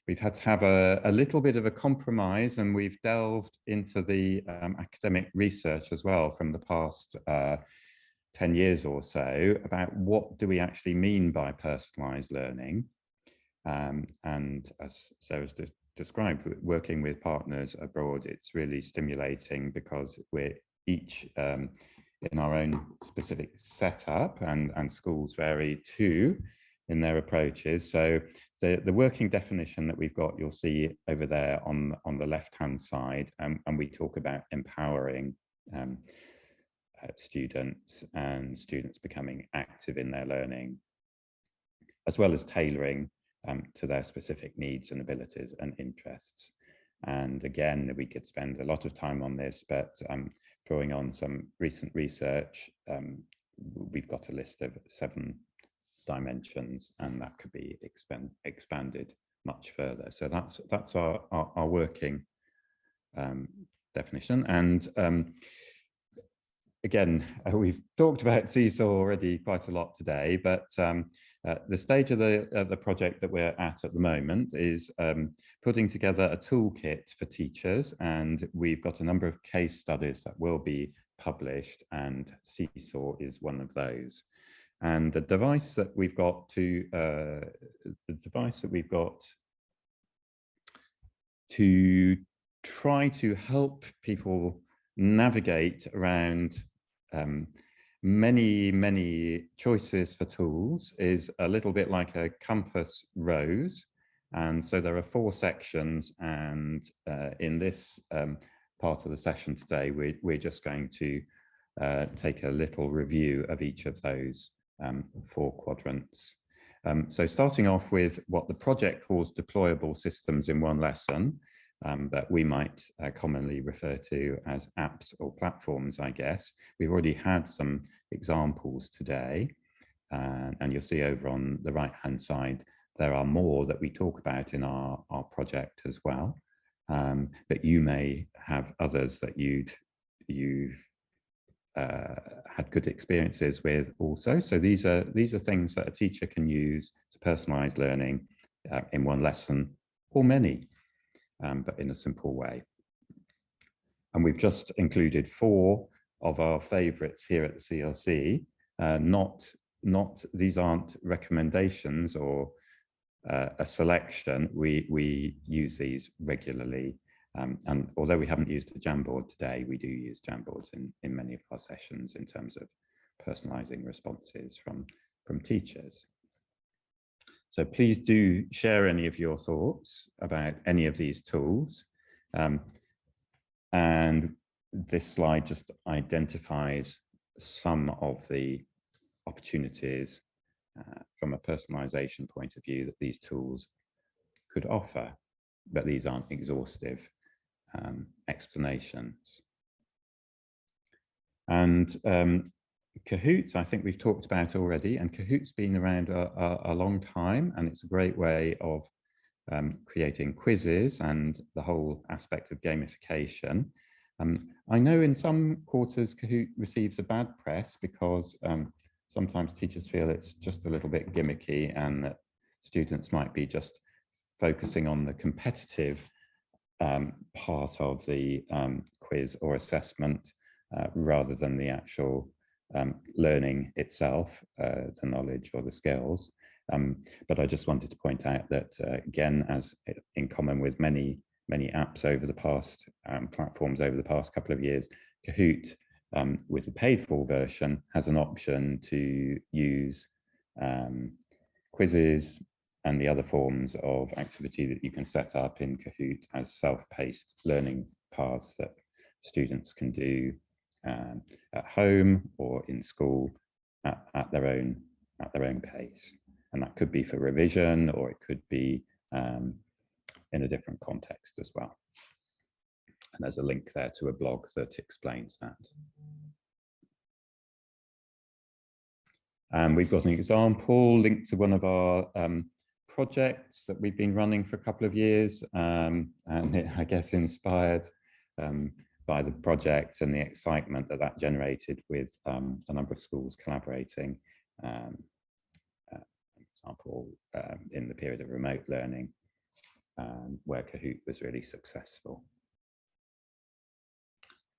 we've had to have a little bit of a compromise, and we've delved into the academic research as well from the past 10 years or so about what do we actually mean by personalised learning. And as Sarah's described, working with partners abroad, it's really stimulating because we're each in our own specific setup, and schools vary too in their approaches. So the working definition that we've got, you'll see over there on the left-hand side, and we talk about empowering students and students becoming active in their learning, as well as tailoring to their specific needs and abilities and interests. And again, we could spend a lot of time on this, but drawing on some recent research, we've got a list of 7 dimensions, and that could be expanded much further. So that's our working definition. And again, we've talked about Seesaw already quite a lot today, but the stage of the project that we're at the moment is putting together a toolkit for teachers, and we've got a number of case studies that will be published, and Seesaw is one of those. And the device that we've got to try to help people navigate around many choices for tools is a little bit like a compass rose. And so there are 4 sections, and in this part of the session today, we're just going to take a little review of each of those 4 quadrants. So starting off with what the project calls deployable systems in one lesson, that we might commonly refer to as apps or platforms, I guess. We've already had some examples today, and you'll see over on the right-hand side, there are more that we talk about in our project as well. But you may have others that you've had good experiences with also. So these are things that a teacher can use to personalise learning in one lesson or many, but in a simple way. And we've just included 4 of our favourites here at the CLC. These aren't recommendations or a selection. We use these regularly. And although we haven't used a Jamboard today, we do use Jamboards in many of our sessions in terms of personalising responses from teachers. So please do share any of your thoughts about any of these tools. And this slide just identifies some of the opportunities from a personalisation point of view that these tools could offer, but these aren't exhaustive explanations. And Kahoot, I think we've talked about already, and Kahoot's been around a long time, and it's a great way of creating quizzes and the whole aspect of gamification. I know in some quarters Kahoot receives a bad press because sometimes teachers feel it's just a little bit gimmicky and that students might be just focusing on the competitive part of the quiz or assessment rather than the actual learning itself, the knowledge or the skills. But I just wanted to point out that, again, as in common with many apps over the past, platforms over the past couple of years, Kahoot, with the paid-for version, has an option to use quizzes and the other forms of activity that you can set up in Kahoot as self-paced learning paths that students can do at home or in school at their own pace. And that could be for revision, or it could be in a different context as well. And there's a link there to a blog that explains that. And we've got an example linked to one of our projects that we've been running for a couple of years, and it, I guess, inspired by the project and the excitement that generated with a number of schools collaborating. Example in the period of remote learning, where Kahoot was really successful.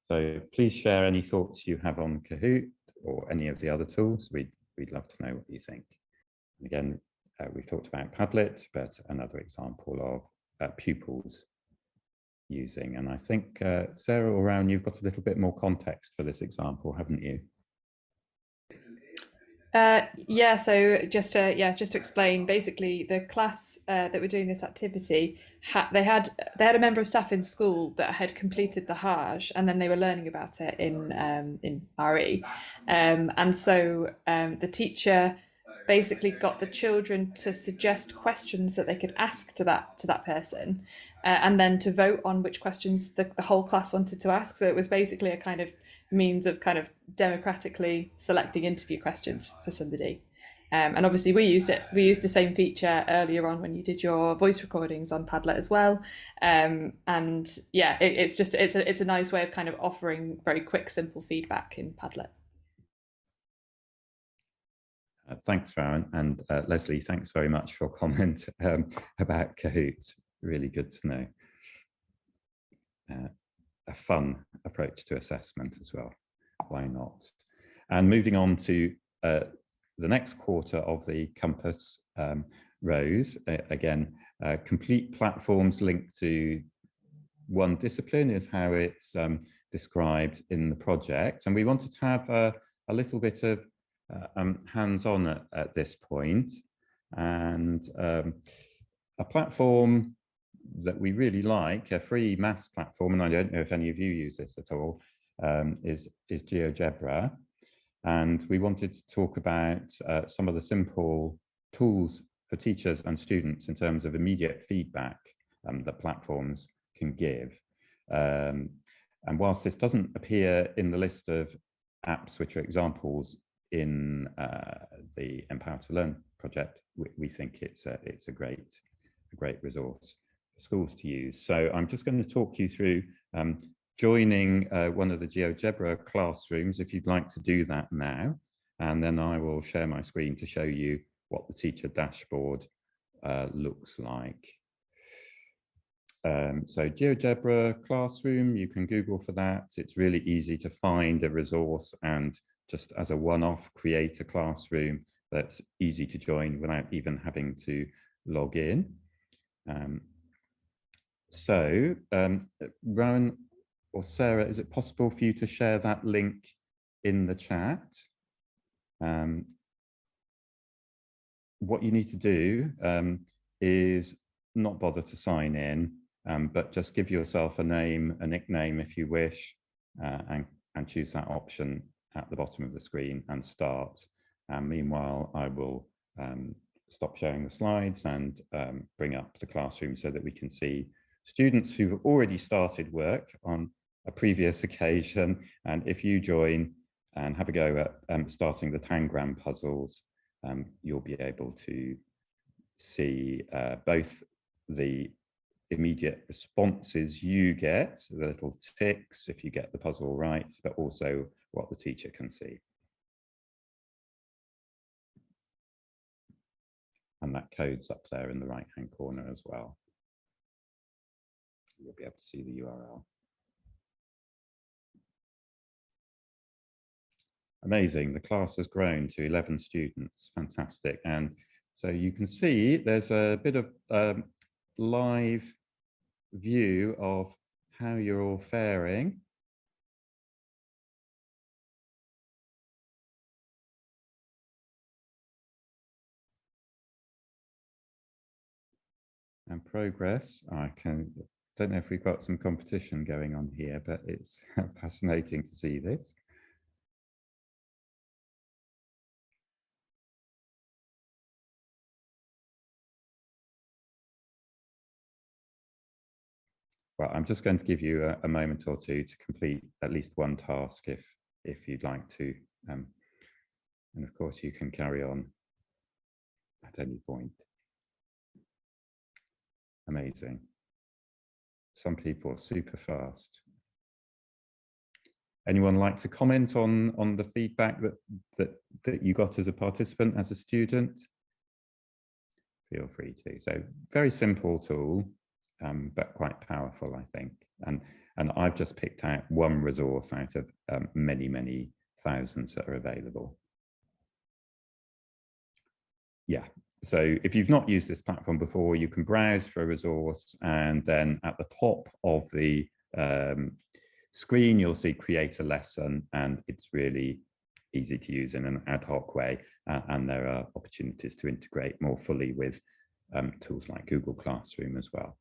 So please share any thoughts you have on Kahoot or any of the other tools. We'd love to know what you think. Again, we've talked about Padlet, but another example of pupils using. And I think, Sarah or Rowan, you've got a little bit more context for this example, haven't you? Yeah, so just to explain, basically the class that were doing this activity, they had a member of staff in school that had completed the Hajj, and then they were learning about it in RE, and so the teacher basically got the children to suggest questions that they could ask to that person, and then to vote on which questions the whole class wanted to ask. So it was basically a kind of means of kind of democratically selecting interview questions for somebody. And obviously we used the same feature earlier on when you did your voice recordings on Padlet as well. And yeah, it's a nice way of kind of offering very quick, simple feedback in Padlet. Thanks, Rowan, and Leslie, thanks very much for your comment about Kahoot. Really good to know. A fun approach to assessment as well. Why not? And moving on to the next quarter of the Compass rows, again, complete platforms linked to one discipline is how it's described in the project. And we wanted to have a little bit of hands-on at this point. And a platform that we really like, a free maths platform, and I don't know if any of you use this at all, is GeoGebra. And we wanted to talk about some of the simple tools for teachers and students in terms of immediate feedback that platforms can give. And whilst this doesn't appear in the list of apps which are examples in the Empower2Learn project, we think it's a great resource for schools to use. So I'm just going to talk you through joining one of the GeoGebra classrooms if you'd like to do that now, and then I will share my screen to show you what the teacher dashboard looks like. So GeoGebra Classroom, you can Google for that. It's really easy to find a resource and just as a one-off create a classroom that's easy to join without even having to log in. Rowan or Sarah, is it possible for you to share that link in the chat? What you need to do is not bother to sign in, but just give yourself a name, a nickname if you wish, and choose that option at the bottom of the screen and start. Meanwhile, I will stop sharing the slides and bring up the classroom so that we can see students who've already started work on a previous occasion. And if you join and have a go at starting the Tangram puzzles, you'll be able to see both the immediate responses you get, the little ticks if you get the puzzle right, but also what the teacher can see. And that code's up there in the right-hand corner as well. You'll be able to see the URL. Amazing, the class has grown to 11 students, fantastic. And so you can see there's a bit of live view of how you're all faring. And progress, don't know if we've got some competition going on here, but it's fascinating to see this. Well, I'm just going to give you a moment or two to complete at least one task if you'd like to. And of course, you can carry on at any point. Amazing. Some people are super fast. Anyone like to comment on the feedback that you got as a participant, as a student? Feel free to. So very simple tool, but quite powerful, I think. And I've just picked out one resource out of many, many thousands that are available. Yeah, so if you've not used this platform before, you can browse for a resource, and then at the top of the screen, you'll see create a lesson, and it's really easy to use in an ad hoc way. And there are opportunities to integrate more fully with tools like Google Classroom as well.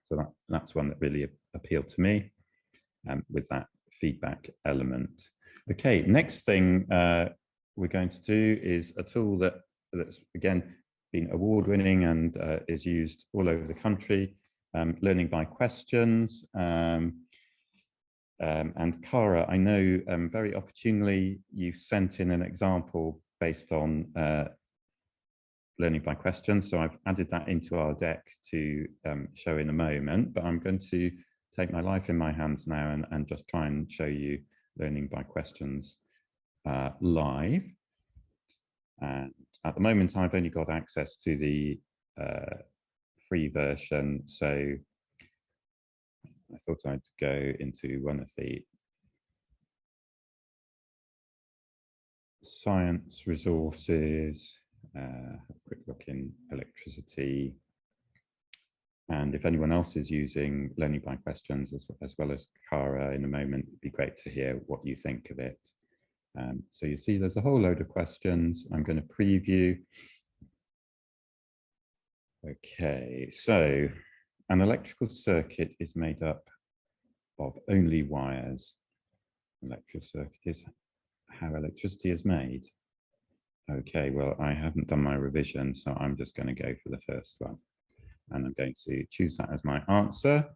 So that's one that really appealed to me with that feedback element. Okay, next thing we're going to do is a tool that's again been award-winning and is used all over the country, learning by questions. And Cara, I know very opportunely you've sent in an example based on learning by questions. So I've added that into our deck to show in a moment, but I'm going to take my life in my hands now and just try and show you learning by questions live. And at the moment, I've only got access to the free version. So I thought I'd go into one of the science resources, have a quick look in electricity. And if anyone else is using learning by questions as well as Cara in a moment, it'd be great to hear what you think of it. So you see there's a whole load of questions. I'm going to preview. Okay, so an electrical circuit is made up of only wires. Electrical circuit is how electricity is made. Okay, well, I haven't done my revision, so I'm just going to go for the first one. And I'm going to choose that as my answer.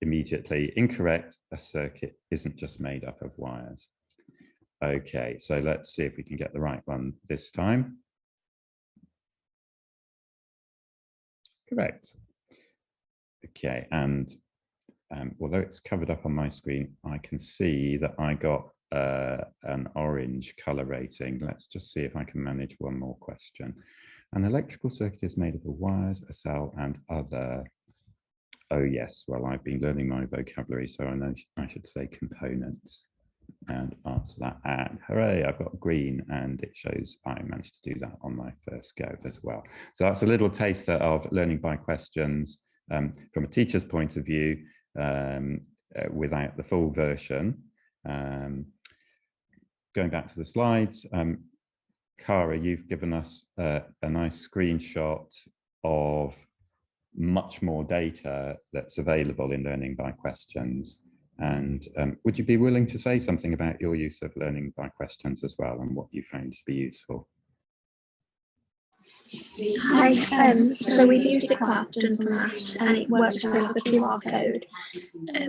Immediately incorrect. A circuit isn't just made up of wires. Okay, so let's see if we can get the right one this time. Correct. Okay, and although it's covered up on my screen, I can see that I got an orange color rating. Let's just see if I can manage one more question. An electrical circuit is made up of wires, a cell, and other. Oh yes, well, I've been learning my vocabulary, so I know I should say components and answer that. And hooray, I've got green, and it shows I managed to do that on my first go as well. So that's a little taster of learning by questions from a teacher's point of view, without the full version. Going back to the slides, Cara, you've given us a nice screenshot of much more data that's available in learning by questions. And would you be willing to say something about your use of learning by questions as well, and what you found to be useful? Hi, so we've used it quite often for maths, and it works through like a QR code.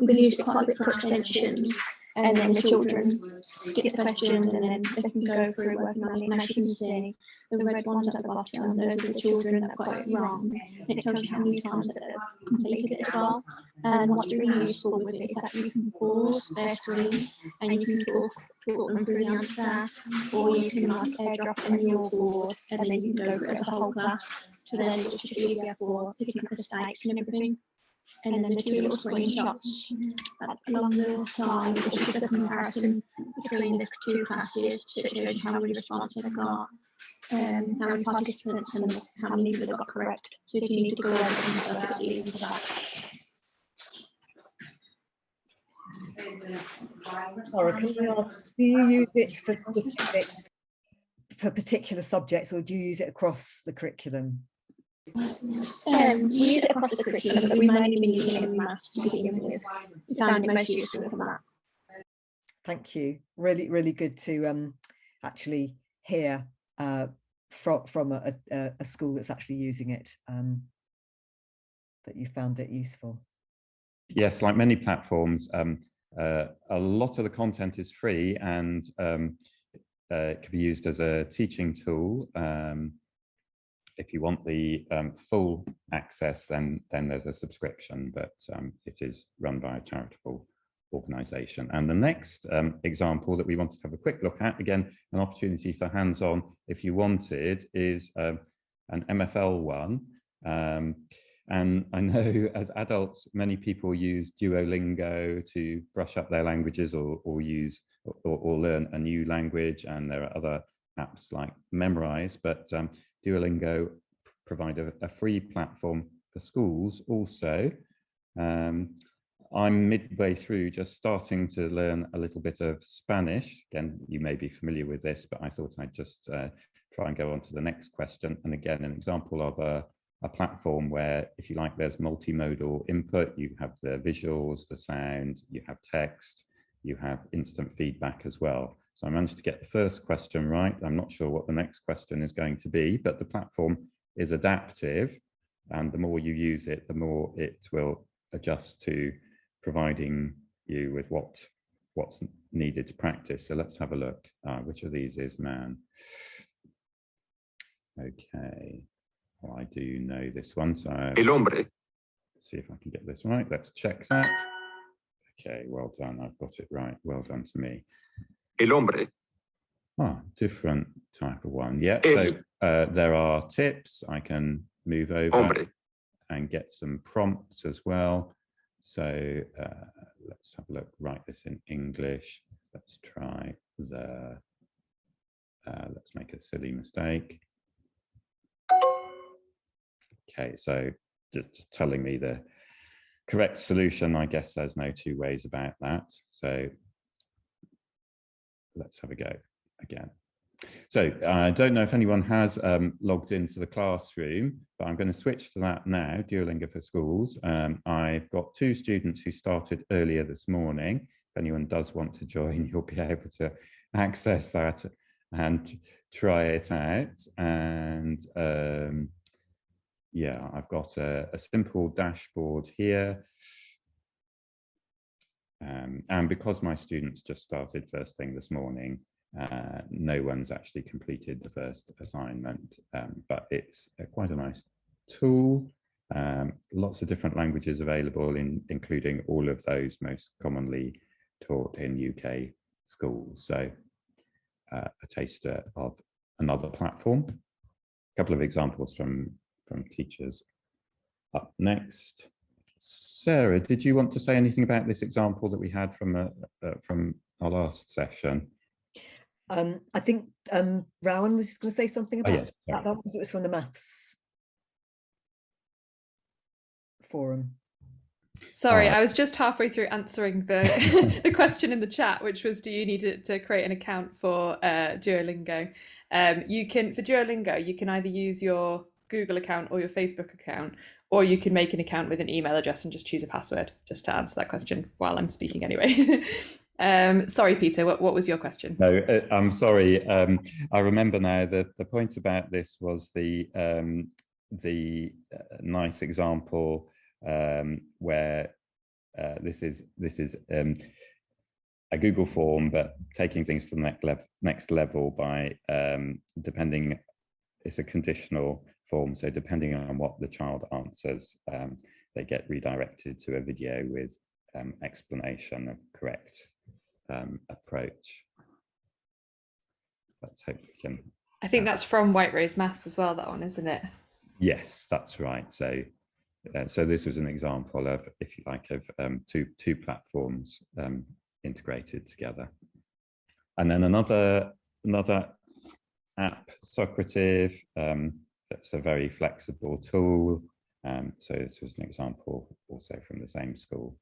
We've used it quite a bit for extensions, and then the children get the questions and then they can go through working on it. And as you can see, the red ones at the bottom, those are the children that got it wrong. And it tells you how many times that they've completed it as well. And what's really useful with it is that you can pause their screen and you can talk them through the answer, or you can like airdrop them your board and then you can go through it as a whole class. So then it's just easier for picking up mistakes and everything. And then the two little screenshots along the side is just a comparison between the two classes, so it shows you how many responses they've got, how many participants and how many people got correct. So if you need to go over them, it's easy for that. Sarah, can I ask, do you use it for particular subjects, or do you use it across the curriculum? We use it across the curriculum, but we mainly been using it in maths to begin with. We found it most useful for that. Thank you. Really, really good to actually hear from a school that's actually using it, that you found it useful. Yes, like many platforms, a lot of the content is free and it can be used as a teaching tool. If you want the full access, then there's a subscription, but it is run by a charitable organisation. And the next example that we want to have a quick look at, again, an opportunity for hands-on if you wanted, is an MFL one. And I know as adults, many people use Duolingo to brush up their languages or learn a new language, and there are other apps like Memrise, but Duolingo provide a free platform for schools also. I'm midway through just starting to learn a little bit of Spanish. Again, you may be familiar with this, but I thought I'd just try and go on to the next question. And again, an example of a platform where, if you like, there's multimodal input. You have the visuals, the sound, you have text, you have instant feedback as well. So I managed to get the first question right. I'm not sure what the next question is going to be, but the platform is adaptive, and the more you use it, the more it will adjust to providing you with what's needed to practice. So let's have a look. Which of these is man? Okay. Well, I do know this one, so El hombre. Let's see if I can get this right. Let's check that. Okay, well done. I've got it right. Well done to me. El hombre. Different type of one. Yeah, so there are tips. I can move over Hombre. and get some prompts as well. So let's have a look. Write this in English. Let's try let's make a silly mistake. Okay, so just telling me the correct solution. I guess there's no two ways about that. So let's have a go again. So I don't know if anyone has logged into the classroom, but I'm going to switch to that now, Duolingo for Schools. I've got 2 students who started earlier this morning. If anyone does want to join, you'll be able to access that and try it out. And yeah, I've got a simple dashboard here. And because my students just started first thing this morning, no one's actually completed the first assignment, but it's quite a nice tool. lots of different languages available, including all of those most commonly taught in UK schools. So a taster of another platform. A couple of examples from teachers up next. Sarah, did you want to say anything about this example that we had from our last session? I think Rowan was going to say something about yes, that. It was from the maths forum. Sorry, I was just halfway through answering the the question in the chat, which was, do you need to create an account for Duolingo? You can, for Duolingo, you can either use your Google account or your Facebook account, or you can make an account with an email address and just choose a password, just to answer that question while I'm speaking anyway. Sorry, Peter, what was your question? No, I'm sorry. I remember now that the point about this was the nice example where this is a Google form, but taking things to the next level by depending, it's a conditional form, so depending on what the child answers, they get redirected to a video with explanation of correct approach. Let's hope we can. I think that's from White Rose Maths as well, that one, isn't it? Yes, that's right. So so this was an example of, if you like, of two platforms integrated together. And then another app, Socrative, that's a very flexible tool. So this was an example also from the same school.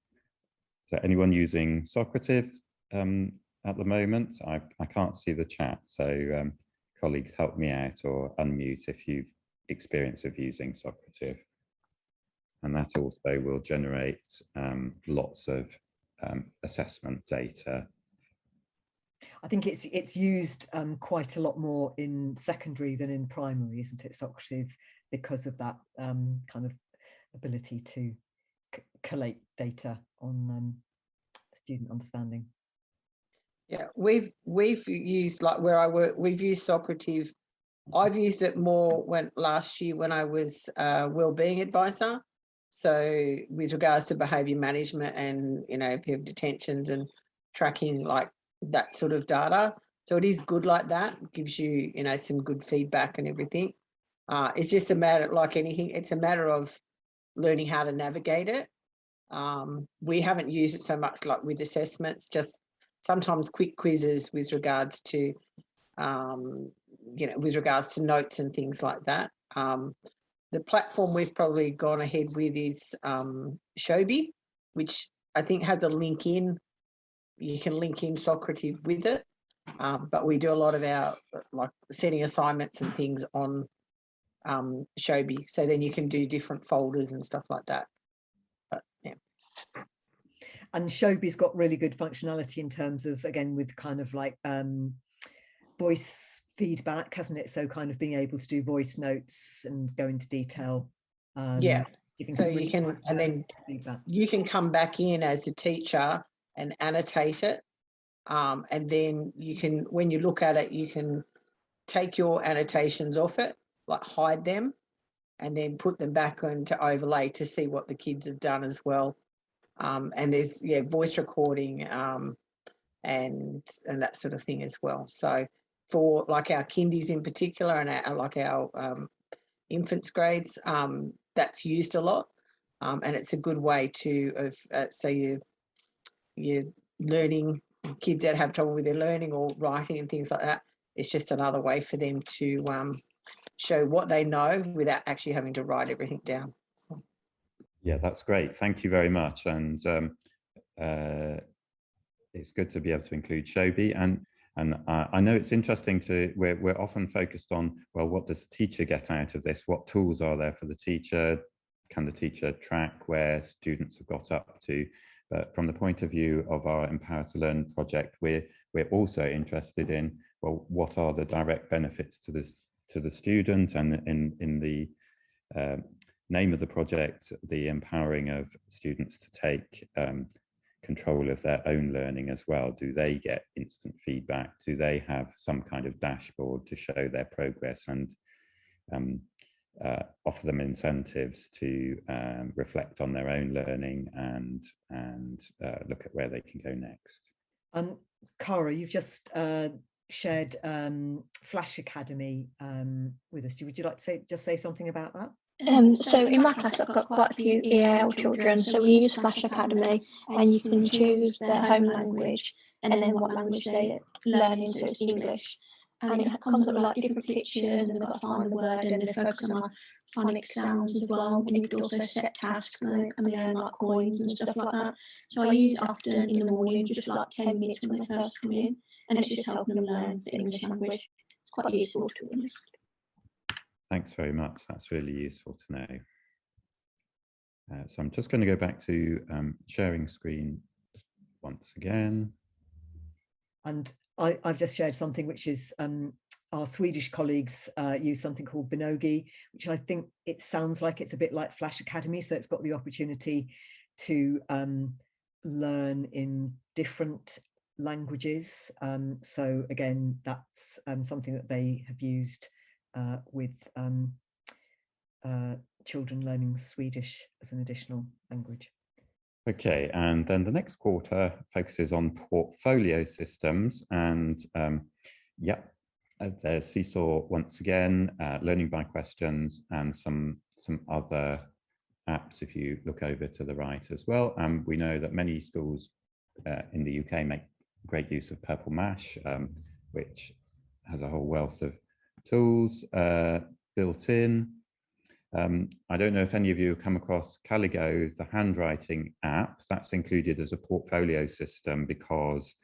So anyone using Socrative at the moment? I can't see the chat, so colleagues help me out or unmute if you've experience of using Socrative. And that also will generate lots of assessment data. I think it's used quite a lot more in secondary than in primary, isn't it, Socrative, because of that kind of ability to collate data on student understanding. Yeah, we've used, like where I work, we've used Socrative. I've used it more last year when I was wellbeing advisor. So with regards to behaviour management and, if you have detentions and tracking, like that sort of data. So it is good like that. It gives you, some good feedback and everything. It's just a matter, like anything, it's a matter of learning how to navigate it. We haven't used it so much like with assessments, just sometimes quick quizzes with regards to, with regards to notes and things like that. The platform we've probably gone ahead with is Shobi, which I think has a link in. You can link in Socrative with it, but we do a lot of our like setting assignments and things on Shobi. So then you can do different folders and stuff like that. But yeah. And Shobi's got really good functionality in terms of, again, with kind of like voice feedback, hasn't it? So kind of being able to do voice notes and go into detail. Yeah. So you can, and then feedback. You can come back in as a teacher and annotate it. And then you can, when you look at it, you can take your annotations off it, like hide them, and then put them back into overlay to see what the kids have done as well. And there's voice recording and that sort of thing as well. So for like our kindies in particular and our infants grades, that's used a lot, and it's a good way to say you're learning, kids that have trouble with their learning or writing and things like that. It's just another way for them to show what they know without actually having to write everything down. So. Yeah, that's great. Thank you very much. And it's good to be able to include Shobi. And I know it's interesting we're often focused on, well, what does the teacher get out of this? What tools are there for the teacher? Can the teacher track where students have got up to? But from the point of view of our Empower2Learn project, we're also interested in, well, what are the direct benefits to the student? And in the name of the project, the empowering of students to take control of their own learning as well. Do they get instant feedback? Do they have some kind of dashboard to show their progress and offer them incentives to reflect on their own learning and look at where they can go next. Cara, you've just shared Flash Academy with us. Would you like to say something about that? So in my class, I've got quite a few EAL children. So we use Flash Academy, and you can choose their home language and then what language they learn in. So it's English, and it comes up with like different pictures, and they've got to find the word, and they focus on like phonic sounds as well. And you could also set tasks, and they earn like coins and stuff like that. So I use it often in the morning, just for like 10 minutes when they first come in, and it's just helping them learn the English language. It's quite useful to be honest. Thanks very much. That's really useful to know. So I'm just going to go back to sharing screen once again. And I've just shared something which is our Swedish colleagues use something called Binogi, which I think it sounds like it's a bit like Flash Academy. So it's got the opportunity to learn in different languages. So again, that's something that they have used with children learning Swedish as an additional language. Okay, and then the next quarter focuses on portfolio systems, and yeah, there's Seesaw once again, learning by questions, and some other apps if you look over to the right as well. And we know that many schools in the UK make great use of Purple Mash, which has a whole wealth of tools built in. I don't know if any of you have come across Caligo, the handwriting app. That's included as a portfolio system because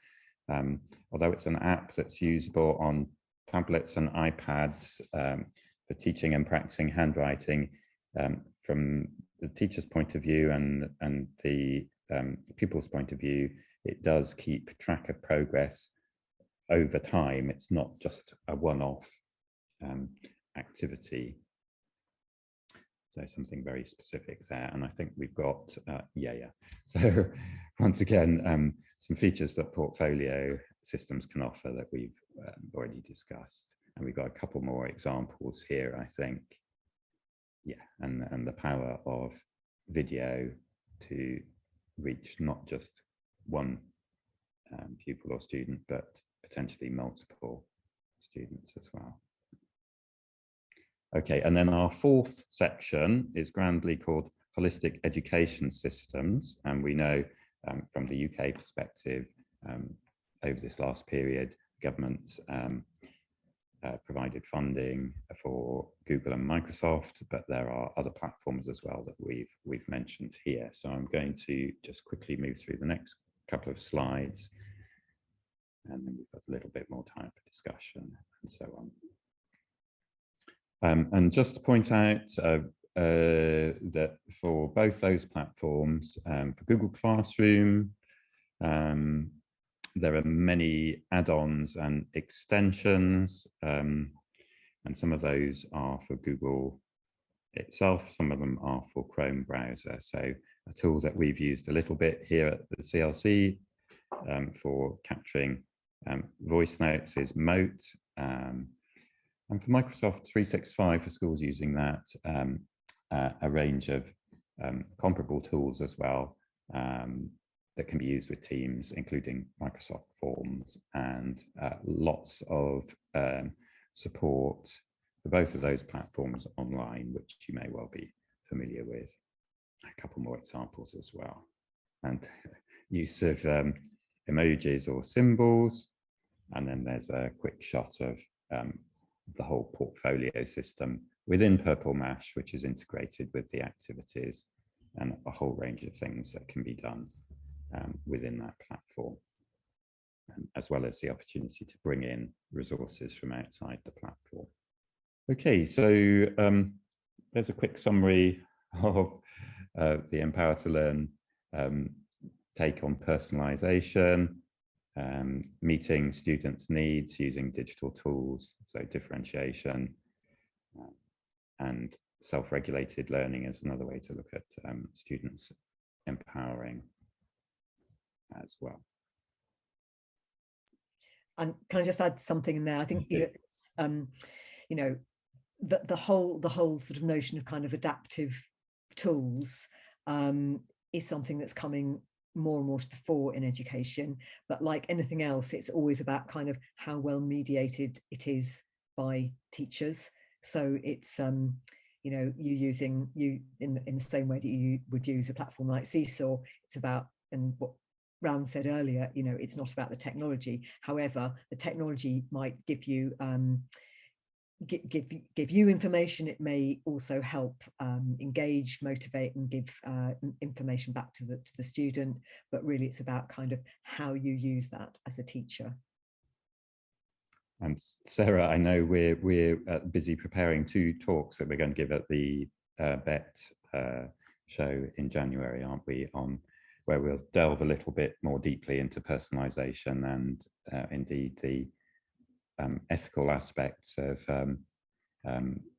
although it's an app that's usable on tablets and iPads for teaching and practicing handwriting, from the teacher's point of view and the pupil's point of view, it does keep track of progress over time. It's not just a one-off activity. So something very specific there, and I think we've got So once again, some features that portfolio systems can offer that we've already discussed, and we've got a couple more examples here, I think. Yeah, and the power of video to reach not just one pupil or student, but potentially multiple students as well. Okay, and then our fourth section is grandly called Holistic Education Systems. And we know from the UK perspective, over this last period, government provided funding for Google and Microsoft, but there are other platforms as well that we've mentioned here. So I'm going to just quickly move through the next couple of slides, and then we've got a little bit more time for discussion and so on. And just to point out that for both those platforms, for Google Classroom, there are many add-ons and extensions, and some of those are for Google itself, some of them are for Chrome browser. So a tool that we've used a little bit here at the CLC for capturing voice notes is Mote. And for Microsoft 365 for schools using that, a range of comparable tools as well that can be used with Teams, including Microsoft Forms, and lots of support for both of those platforms online, which you may well be familiar with. A couple more examples as well. And use of emojis or symbols. And then there's a quick shot of the whole portfolio system within Purple Mash, which is integrated with the activities and a whole range of things that can be done within that platform, as well as the opportunity to bring in resources from outside the platform. Okay, so there's a quick summary of the Empower2Learn take on personalization, meeting students' needs using digital tools, so differentiation, and self-regulated learning is another way to look at students empowering as well. And can I just add something in there? I think it's, the whole sort of notion of kind of adaptive tools is something that's coming more and more to the fore in education. But like anything else, it's always about kind of how well mediated it is by teachers. So it's you know, you in the same way that you would use a platform like Seesaw. It's about, and what Rowan said earlier, you know, it's not about the technology. However, the technology might give you give you information. It may also help engage, motivate, and give information back to the student. But really, it's about kind of how you use that as a teacher. And Sarah, I know we're busy preparing 2 talks that we're going to give at the BET show in January, aren't we? On where we'll delve a little bit more deeply into personalisation and indeed the ethical aspects of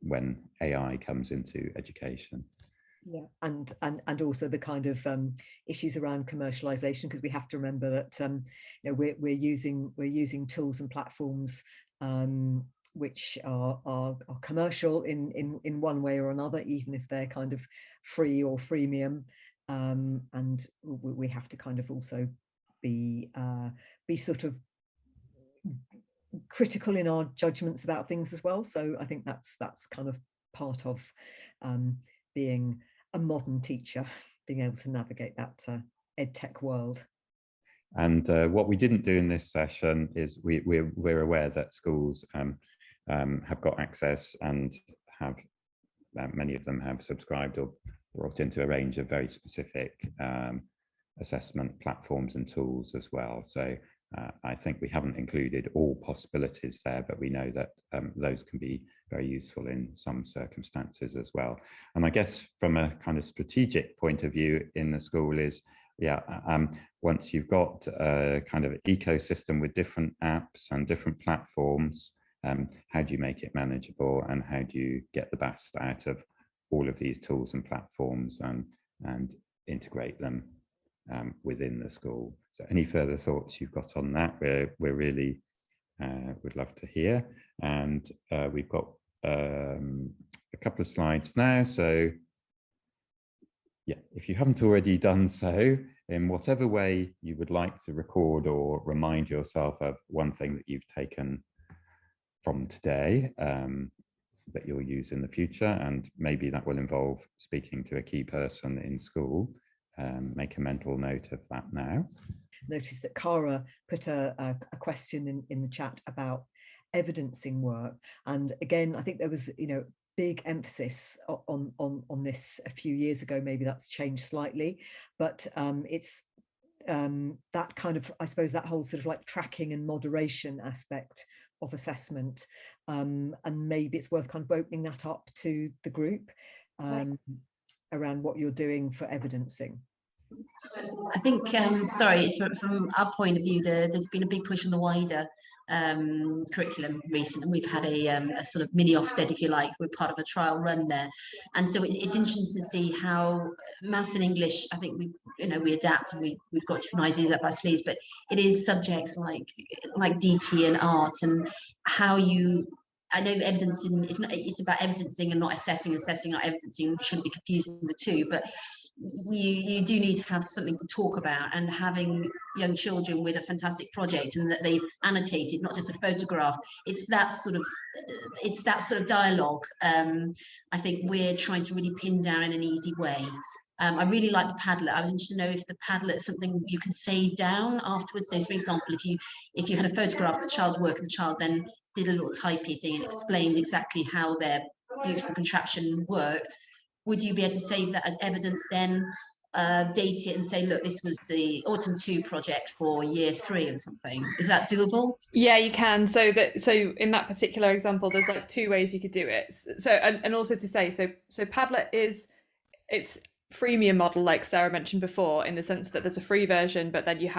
when AI comes into education. Yeah, and also the kind of issues around commercialization, because we have to remember that you know, we're using tools and platforms which are commercial in one way or another, even if they're kind of free or freemium, and we have to kind of also be sort of critical in our judgments about things as well. So I think that's kind of part of being a modern teacher, being able to navigate that ed tech world. And what we didn't do in this session is we're aware that schools have got access and have many of them have subscribed or brought into a range of very specific assessment platforms and tools as well. So I think we haven't included all possibilities there, but we know that those can be very useful in some circumstances as well. And I guess from a kind of strategic point of view in the school is, once you've got a kind of ecosystem with different apps and different platforms, how do you make it manageable, and how do you get the best out of all of these tools and platforms and integrate them within the school? So any further thoughts you've got on that, we're really would love to hear. And we've got a couple of slides now. So yeah, if you haven't already done so, in whatever way you would like to record or remind yourself of one thing that you've taken from today that you'll use in the future, and maybe that will involve speaking to a key person in school. Make a mental note of that now. Notice that Cara put a question in the chat about evidencing work, and again, I think there was, you know, big emphasis on this a few years ago. Maybe that's changed slightly, but it's that kind of, I suppose, that whole sort of like tracking and moderation aspect of assessment, and maybe it's worth kind of opening that up to the group around what you're doing for evidencing. I think, sorry, from our point of view, there's been a big push on the wider curriculum recently. We've had a sort of mini Ofsted, if you like. We're part of a trial run there, and so it's interesting to see how maths and English, I think we adapt, and we've got different ideas up our sleeves, but it is subjects like DT and art, and how you. I know evidencing it's about evidencing and not assessing. Assessing, not evidencing. We shouldn't be confusing the two, but you do need to have something to talk about, and having young children with a fantastic project and that they've annotated, not just a photograph. It's that sort of dialogue. I think we're trying to really pin down in an easy way. I really like the Padlet. I was interested to know if the Padlet is something you can save down afterwards. So, for example, if you had a photograph of the child's work and the child then did a little typey thing and explained exactly how their beautiful contraption worked, would you be able to save that as evidence then, date it and say, look, this was the Autumn 2 project for year 3 or something? Is that doable? Yeah, you can. So in that particular example, there's like 2 ways you could do it. So and also to say, so Padlet it's freemium model, like Sarah mentioned before, in the sense that there's a free version, but then you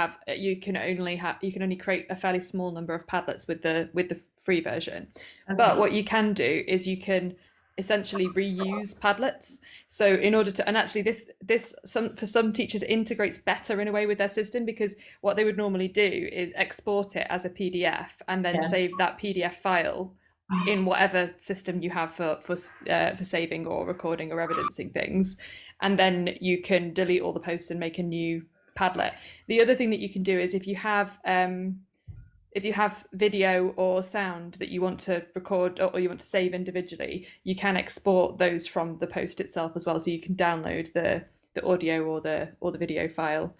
can only create a fairly small number of Padlets with the free version. Okay. But what you can do is you can essentially reuse Padlets. So in order to, and actually this for some teachers integrates better in a way with their system, because what they would normally do is export it as a PDF and then save that PDF file in whatever system you have for saving or recording or evidencing things, and then you can delete all the posts and make a new Padlet. The other thing that you can do is if you have video or sound that you want to record or you want to save individually, you can export those from the post itself as well. So you can download the audio or the video file.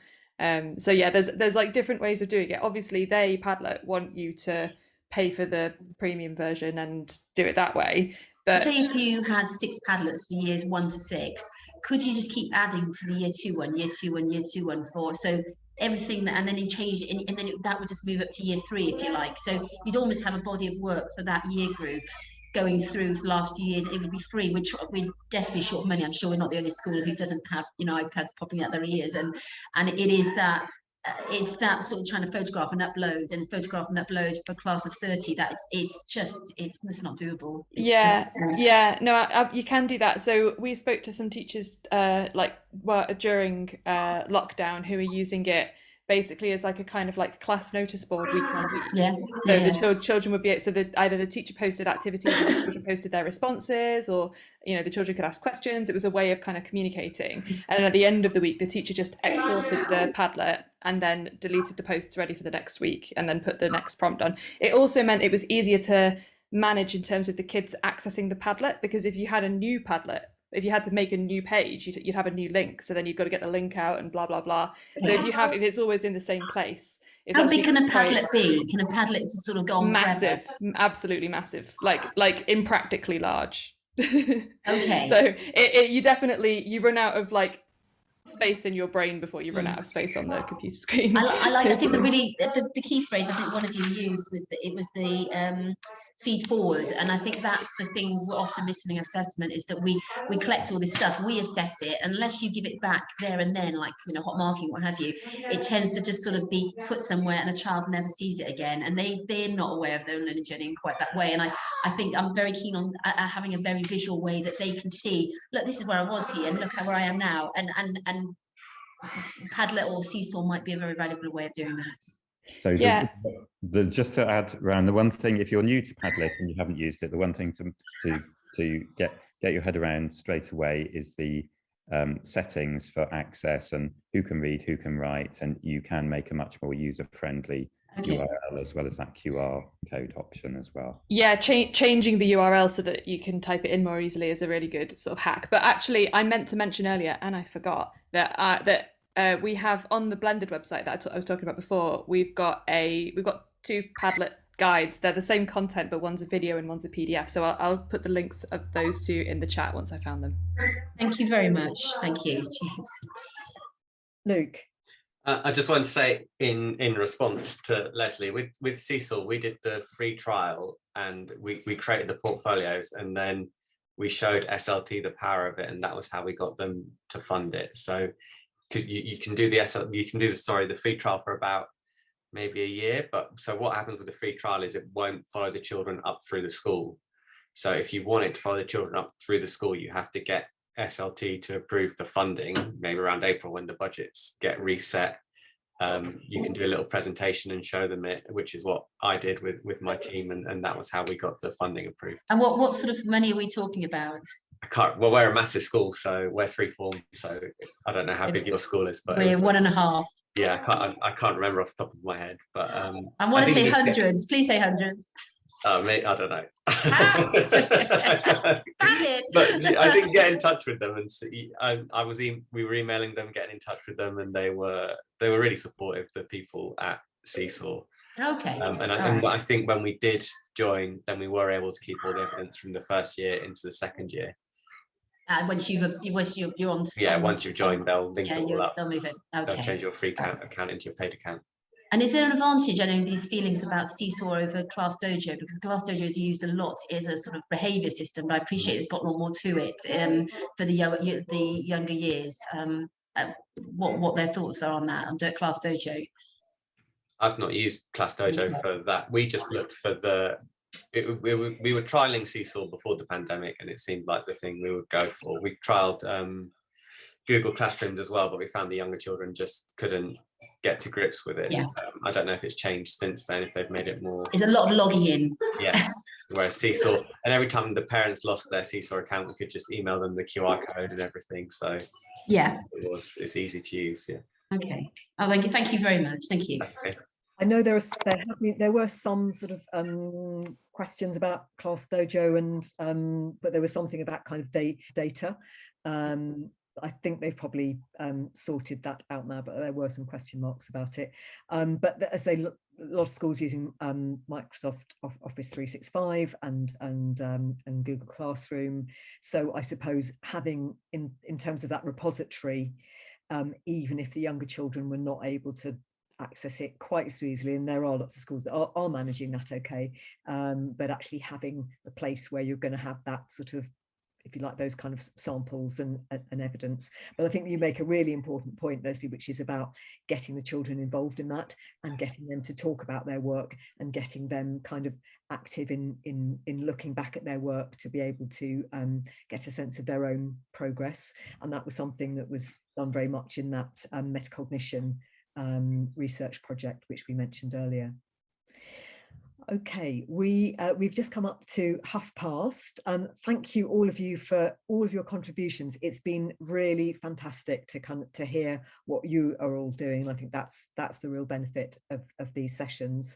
So yeah, there's like different ways of doing it. Obviously, Padlet want you to pay for the premium version and do it that way. But say if you had 6 Padlets for years 1 to 6, could you just keep adding to the year 2 one, year 2 one, year 2 one for everything that, and then you change it, and then that would just move up to year 3 if you like. So you'd almost have a body of work for that year group going through the last few years. It would be free. We're desperately short of money. I'm sure we're not the only school who doesn't have iPads popping out their ears, and it is that. It's that sort of trying to photograph and upload for a class of 30 that it's not doable. No, you can do that. So we spoke to some teachers during lockdown who are using it basically as like a kind of like class notice board week on week. The children would be either the teacher posted activities or the children posted their responses, or the children could ask questions. It was a way of kind of communicating, and then at the end of the week the teacher just exported the Padlet and then deleted the posts ready for the next week and then put the next prompt on. It also meant it was easier to manage in terms of the kids accessing the Padlet, because if you had a new Padlet, if you had to make a new page, you'd have a new link, so then you've got to get the link out and blah blah blah. So if it's always in the same place, how big can a Padlet be? Can a Padlet just sort of go on massive forever? Absolutely massive, like impractically large. Okay. So you run out of like space in your brain before you run out of space on the computer screen. I think the key phrase I think one of you used was that it was the feed forward, and I think that's the thing we're often missing in assessment, is that we collect all this stuff, we assess it, unless you give it back there and then, like hot marking, what have you, it tends to just sort of be put somewhere and a child never sees it again, and they're not aware of their own learning journey in quite that way. And I think I'm very keen on having a very visual way that they can see, look, this is where I was here and look at where I am now, and Padlet or Seesaw might be a very valuable way of doing that. So just to add, Rowan, the one thing, if you're new to Padlet and you haven't used it, the one thing to get your head around straight away is the settings for access and who can read, who can write, and you can make a much more user-friendly URL as well as that QR code option as well. Yeah, changing the URL so that you can type it in more easily is a really good sort of hack. But actually, I meant to mention earlier, and I forgot, that we have on the Blended website that I was talking about before, we've got 2 Padlet guides. They're the same content, but one's a video and one's a PDF. So I'll put the links of those 2 in the chat once I found them. Thank you very much. Thank you. Cheers. Luke. I just wanted to say in response to Leslie, with Seesaw, we did the free trial and we created the portfolios, and then we showed SLT the power of it, and that was how we got them to fund it. So you can do the free trial for about maybe a year, but so what happens with the free trial is it won't follow the children up through the school. So if you want it to follow the children up through the school, you have to get SLT to approve the funding, maybe around April when the budgets get reset. You can do a little presentation and show them it, which is what I did with my team, and that was how we got the funding approved. And what sort of money are we talking about? Well, we're a massive school, so we're 3 form, so I don't know how big your school is, but we're 1.5. Yeah, I can't remember off the top of my head, but I want to say hundreds. Please say hundreds. I don't know. But I think get in touch with them and see. We were emailing them, getting in touch with them, and they were really supportive. The people at Seesaw. Okay. I think when we did join, then we were able to keep all the evidence from the first year into the second year. Once you're on. Yeah, once you've joined, they'll link it all up. They'll move it. Okay. They'll change your free account into your paid account. And is there an advantage, I know, these feelings about Seesaw over Class Dojo? Because Class Dojo is used a lot as a sort of behaviour system, but I appreciate it's got a lot more to it for the younger years. What their thoughts are on that, under Class Dojo? I've not used Class Dojo for that. We just looked for we were trialling Seesaw before the pandemic, and it seemed like the thing we would go for. We trialled Google Classrooms as well, but we found the younger children just couldn't get to grips with it. I don't know if it's changed since then, if they've made it more. There's a lot of logging in. Yeah. Whereas Seesaw, and every time the parents lost their Seesaw account, we could just email them the QR code and everything. So yeah, it's easy to use. Yeah. okay. Oh, thank you very much. Thank you. That's okay. I know there were some sort of questions about Class Dojo, and but there was something about kind of data. I think they've probably sorted that out now, but there were some question marks about it. But as a lot of schools using Microsoft Office 365 and Google Classroom, so I suppose having in terms of that repository, even if the younger children were not able to access it quite so easily, and there are lots of schools that are managing that okay, but actually having a place where you're going to have that sort of, if you like, those kind of samples and evidence. But I think you make a really important point, Leslie, which is about getting the children involved in that and getting them to talk about their work and getting them kind of active in looking back at their work to be able to get a sense of their own progress. And that was something that was done very much in that metacognition research project, which we mentioned earlier. Okay, we've just come up to past. Thank you all of you for all of your contributions. It's been really fantastic to hear what you are all doing. I think that's the real benefit of these sessions.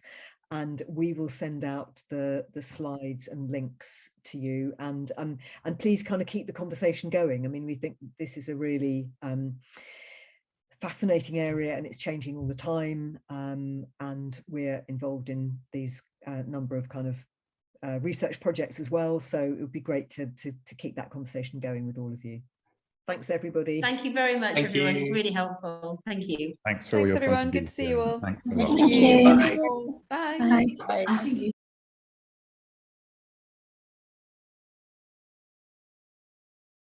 And we will send out the slides and links to you, and please kind of keep the conversation going. I mean, we think this is a really fascinating area, and it's changing all the time, and we're involved in these number of kind of research projects as well, so it would be great to keep that conversation going with all of you. Thanks everybody. Thank you very much, everyone. It's really helpful. Thank you. Thanks for all your everyone. Good to see you all. Thanks a Thank lot. you. Bye. Bye. Bye. Bye. Bye.